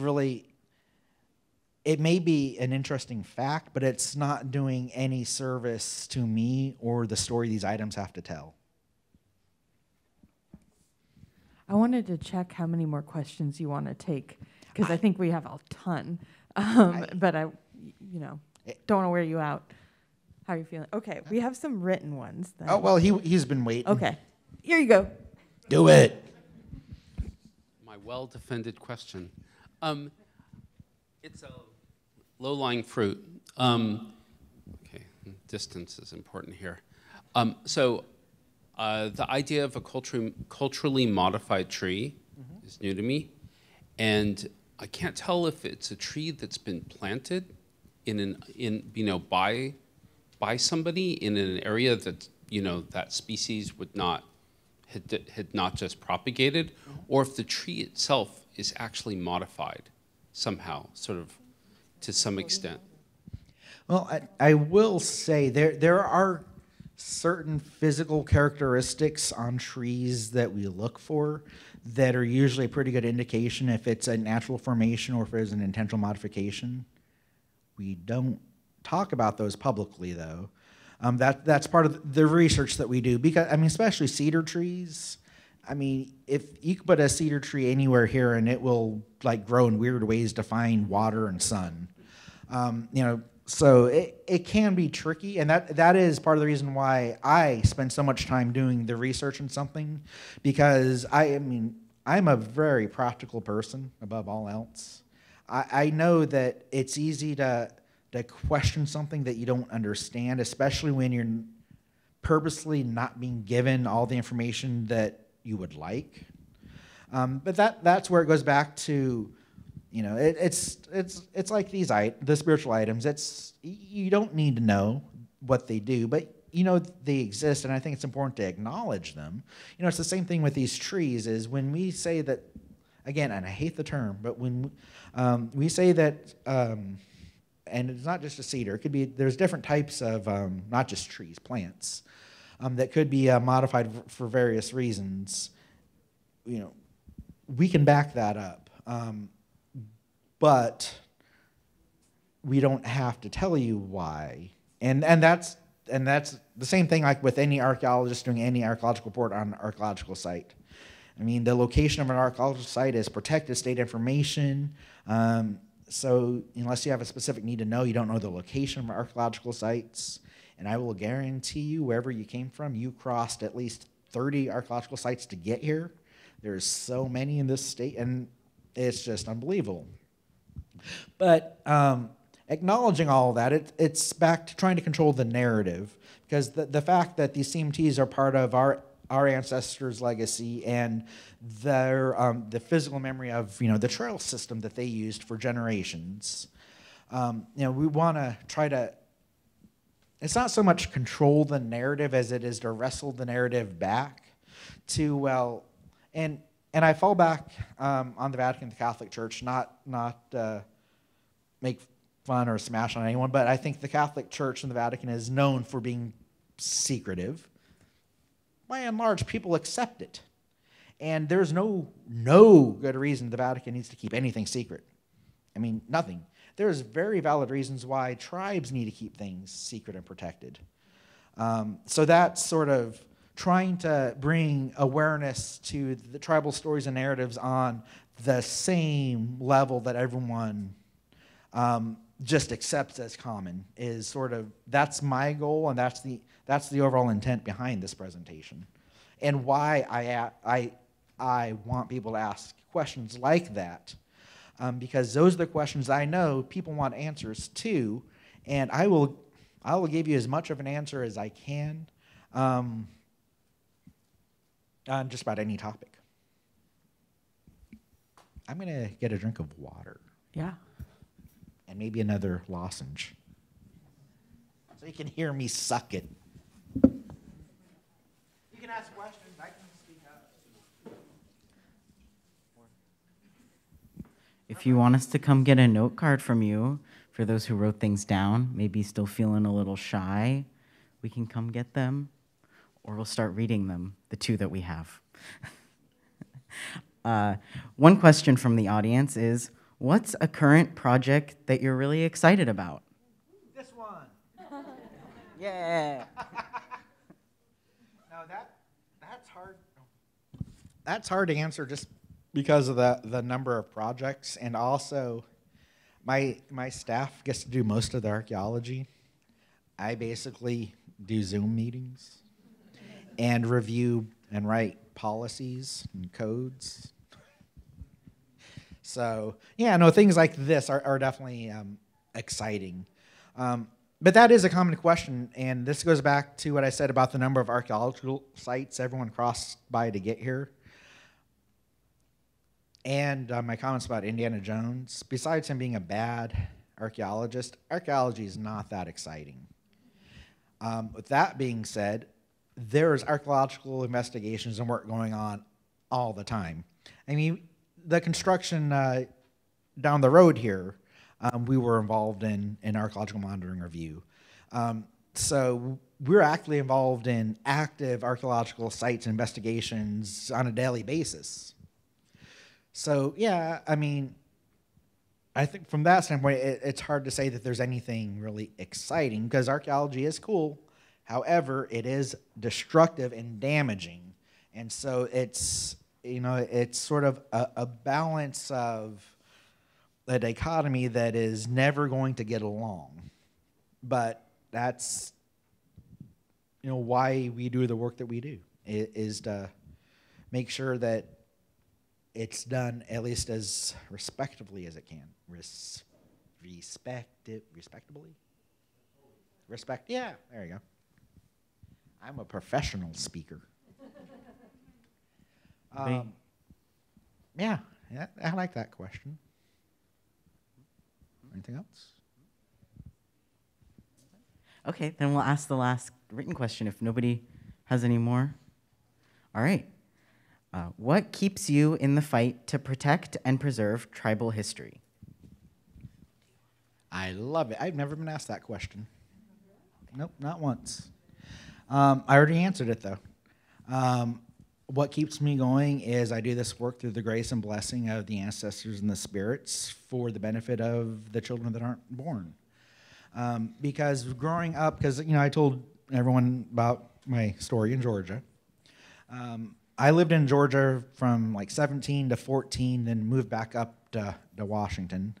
may be an interesting fact, but it's not doing any service to me or the story these items have to tell. I wanted to check how many more questions you want to take, because I think we have a ton. But I don't want to wear you out. How are you feeling? Okay, we have some written ones then. Oh, well, he's been waiting. Okay, here you go. Do it. My well-defended question. It's a low-lying fruit. Okay, distance is important here. The idea of a culturally modified tree is new to me, and I can't tell if it's a tree that's been planted by somebody in an area that that species would had not just propagated, or if the tree itself is actually modified somehow, sort of to some extent. Well, I will say there are certain physical characteristics on trees that we look for that are usually a pretty good indication if it's a natural formation or if it's an intentional modification. We don't talk about those publicly, though. That's part of the research that we do, because, I mean, especially cedar trees. I mean, if you could put a cedar tree anywhere here and it will like grow in weird ways to find water and sun. You know, so it can be tricky, and that is part of the reason why I spend so much time doing the research in something, because I mean, I'm a very practical person above all else. I know that it's easy to question something that you don't understand, especially when you're purposely not being given all the information that you would like. But that's where it goes back to, you know, it's like the spiritual items. You don't need to know what they do, but you know they exist, and I think it's important to acknowledge them. You know, it's the same thing with these trees. Is when we say that, again, and I hate the term, but when we say that, and it's not just a cedar. It could be, there's different types of not just trees, plants that could be modified for various reasons. You know, we can back that up. But we don't have to tell you why. And that's the same thing like with any archaeologist doing any archaeological report on an archaeological site. I mean, the location of an archaeological site is protected state information. So unless you have a specific need to know, you don't know the location of archaeological sites. And I will guarantee you, wherever you came from, you crossed at least 30 archaeological sites to get here. There's so many in this state, and it's just unbelievable. But acknowledging all of that, it's back to trying to control the narrative, because the fact that these CMTs are part of our ancestors' legacy and the physical memory of, you know, the trail system that they used for generations. You know, we want to try to, it's not so much control the narrative as it is to wrestle the narrative back to, well, and I fall back on the Vatican, the Catholic Church, not make fun or smash on anyone, but I think the Catholic Church and the Vatican is known for being secretive. By and large, people accept it. And there's no good reason the Vatican needs to keep anything secret. I mean, nothing. There's very valid reasons why tribes need to keep things secret and protected. So that's sort of trying to bring awareness to the tribal stories and narratives on the same level that everyone just accepts as common is sort of, that's my goal, and that's the overall intent behind this presentation, and why I want people to ask questions like that, because those are the questions I know people want answers to, and I will give you as much of an answer as I can on just about any topic. I'm gonna get a drink of water. Yeah. And maybe another lozenge, so you can hear me suck it. You can ask questions. I can speak up. If you want us to come get a note card from you, for those who wrote things down, maybe still feeling a little shy, we can come get them, or we'll start reading them, the two that we have. One question from the audience is, what's a current project that you're really excited about? This one. Yeah. No, that's hard. That's hard to answer just because of the number of projects, and also my staff gets to do most of the archaeology. I basically do Zoom meetings and review and write policies and codes. So yeah, no, things like this are definitely exciting. But that is a common question, and this goes back to what I said about the number of archaeological sites everyone crossed by to get here. And my comments about Indiana Jones. Besides him being a bad archaeologist, archaeology is not that exciting. With that being said, there's archaeological investigations and work going on all the time. I mean, the construction down the road here, we were involved in archaeological monitoring review. So we're actively involved in active archaeological sites investigations on a daily basis. So yeah, I mean, I think from that standpoint, it's hard to say that there's anything really exciting, because archaeology is cool. However, it is destructive and damaging. And so it's, you know, it's sort of a balance of a dichotomy that is never going to get along. But that's, you know, why we do the work that we do, is to make sure that it's done at least as respectably as it can. Respectably? Yeah, there you go. I'm a professional speaker. Yeah, I like that question. Anything else? Okay, then we'll ask the last written question if nobody has any more. All right. What keeps you in the fight to protect and preserve tribal history? I love it. I've never been asked that question. Nope, not once. I already answered it, though. What keeps me going is I do this work through the grace and blessing of the ancestors and the spirits for the benefit of the children that aren't born. Because growing up, because, you know, I told everyone about my story in Georgia. I lived in Georgia from like 17 to 14, then moved back up to Washington.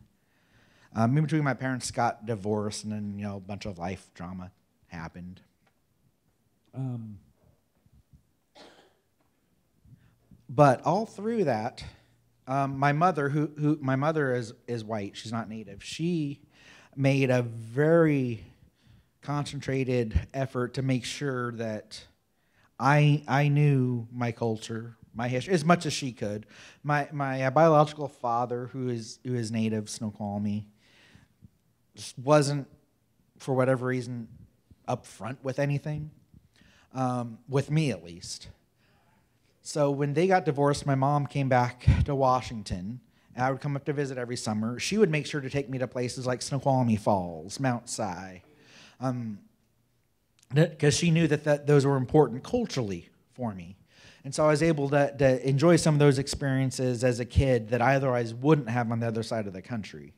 In between, my parents got divorced, and then, you know, a bunch of life drama happened. But all through that, my mother, my mother is white. She's not Native. She made a very concentrated effort to make sure that I knew my culture, my history, as much as she could. My biological father, who is Native, Snoqualmie, just wasn't, for whatever reason, upfront with anything, with me at least. So when they got divorced, my mom came back to Washington, and I would come up to visit every summer. She would make sure to take me to places like Snoqualmie Falls, Mount Si, because she knew that those were important culturally for me. And so I was able to enjoy some of those experiences as a kid that I otherwise wouldn't have on the other side of the country.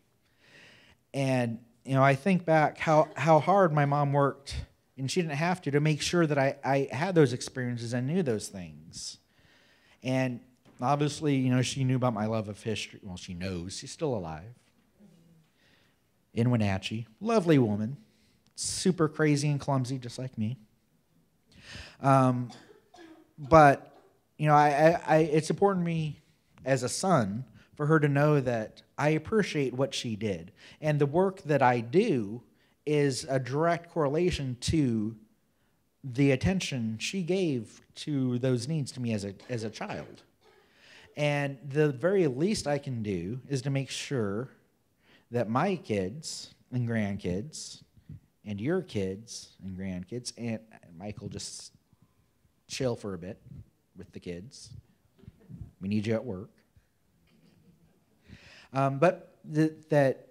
And, you know, I think back how hard my mom worked, and she didn't have to make sure that I had those experiences and knew those things. And obviously, you know, she knew about my love of history. Well, she knows. She's still alive. In Wenatchee. Lovely woman. Super crazy and clumsy, just like me. But, you know, it's important to me as a son for her to know that I appreciate what she did. And the work that I do is a direct correlation to the attention she gave to those needs to me as a child. And the very least I can do is to make sure that my kids and grandkids and your kids and grandkids, and Michael, just chill for a bit with the kids. We need you at work. But that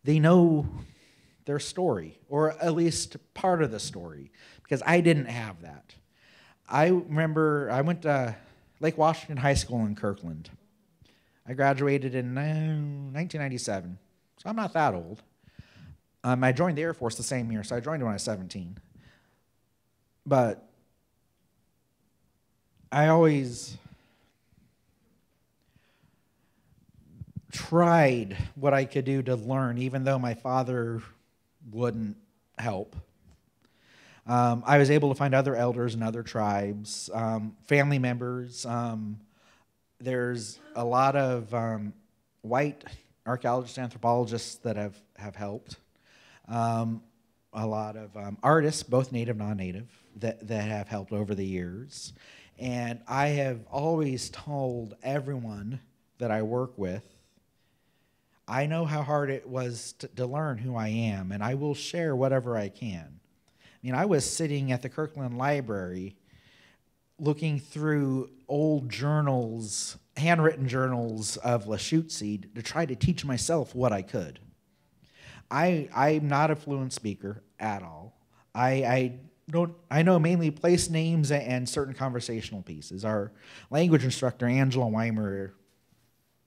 they know their story, or at least part of the story, because I didn't have that. I remember I went to Lake Washington High School in Kirkland. I graduated in 1997, so I'm not that old. I joined the Air Force the same year, so I joined when I was 17. But I always tried what I could do to learn, even though my father wouldn't help. I was able to find other elders and other tribes, family members. There's a lot of white archaeologists, anthropologists that have helped. A lot of artists, both native, non-native, that have helped over the years. And I have always told everyone that I work with, I know how hard it was to learn who I am, and I will share whatever I can. I mean, I was sitting at the Kirkland Library looking through old journals, handwritten journals of Lachute to try to teach myself what I could. I'm not a fluent speaker at all. I I know mainly place names and certain conversational pieces. Our language instructor, Angela Weimer,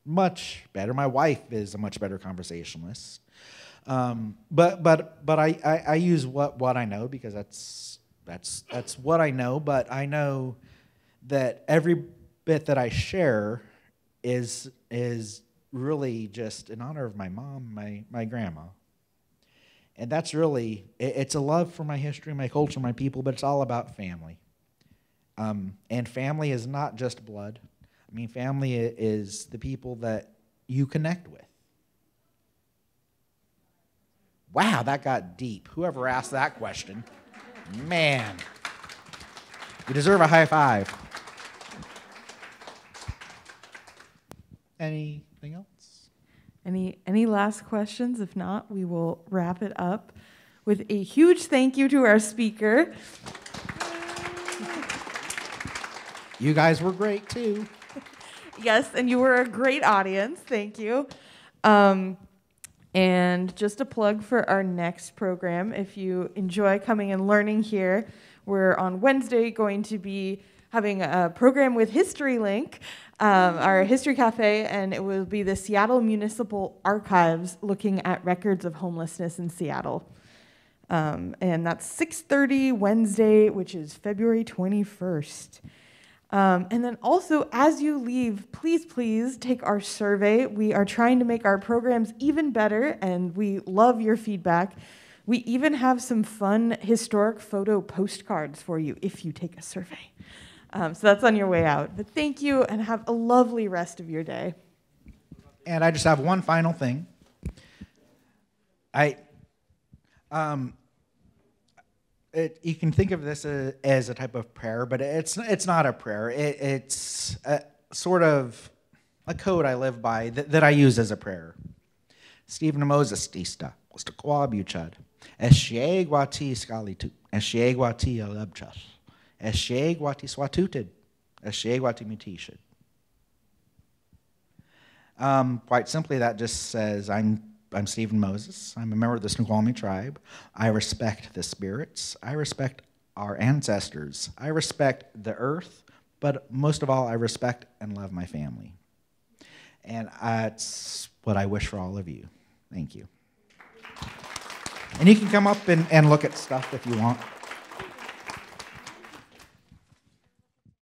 much better. My wife is a much better conversationalist. But I use what I know because that's what I know. But I know that every bit that I share is really just in honor of my mom, my grandma. And that's really, it's a love for my history, my culture, my people, but it's all about family. And family is not just blood. I mean, family is the people that you connect with. Wow, that got deep. Whoever asked that question, man, you deserve a high five. Anything else? Any last questions? If not, we will wrap it up with a huge thank you to our speaker. You guys were great too. Yes, and you were a great audience. Thank you. And just a plug for our next program. If you enjoy coming and learning here, we're on Wednesday going to be having a program with History Link, our history cafe, and it will be the Seattle Municipal Archives looking at records of homelessness in Seattle. And that's 6:30 Wednesday, which is February 21st. And then also, as you leave, please take our survey. We are trying to make our programs even better, and we love your feedback. We even have some fun historic photo postcards for you if you take a survey. So that's on your way out. But thank you, and have a lovely rest of your day. And I just have one final thing. You can think of this as a type of prayer, but it's not a prayer. It's sort of a code I live by that I use as a prayer. Stephen Moses dsdaʔ, sdukʷalbix, syayayəʔ skalitu, syayayəʔ alabchas, syayayəʔ swatuted, syayayəʔ mutishid. Quite simply, that just says, I'm Stephen Moses. I'm a member of the Snoqualmie Tribe. I respect the spirits. I respect our ancestors. I respect the earth, but most of all, I respect and love my family. And that's what I wish for all of you. Thank you. And you can come up and look at stuff if you want.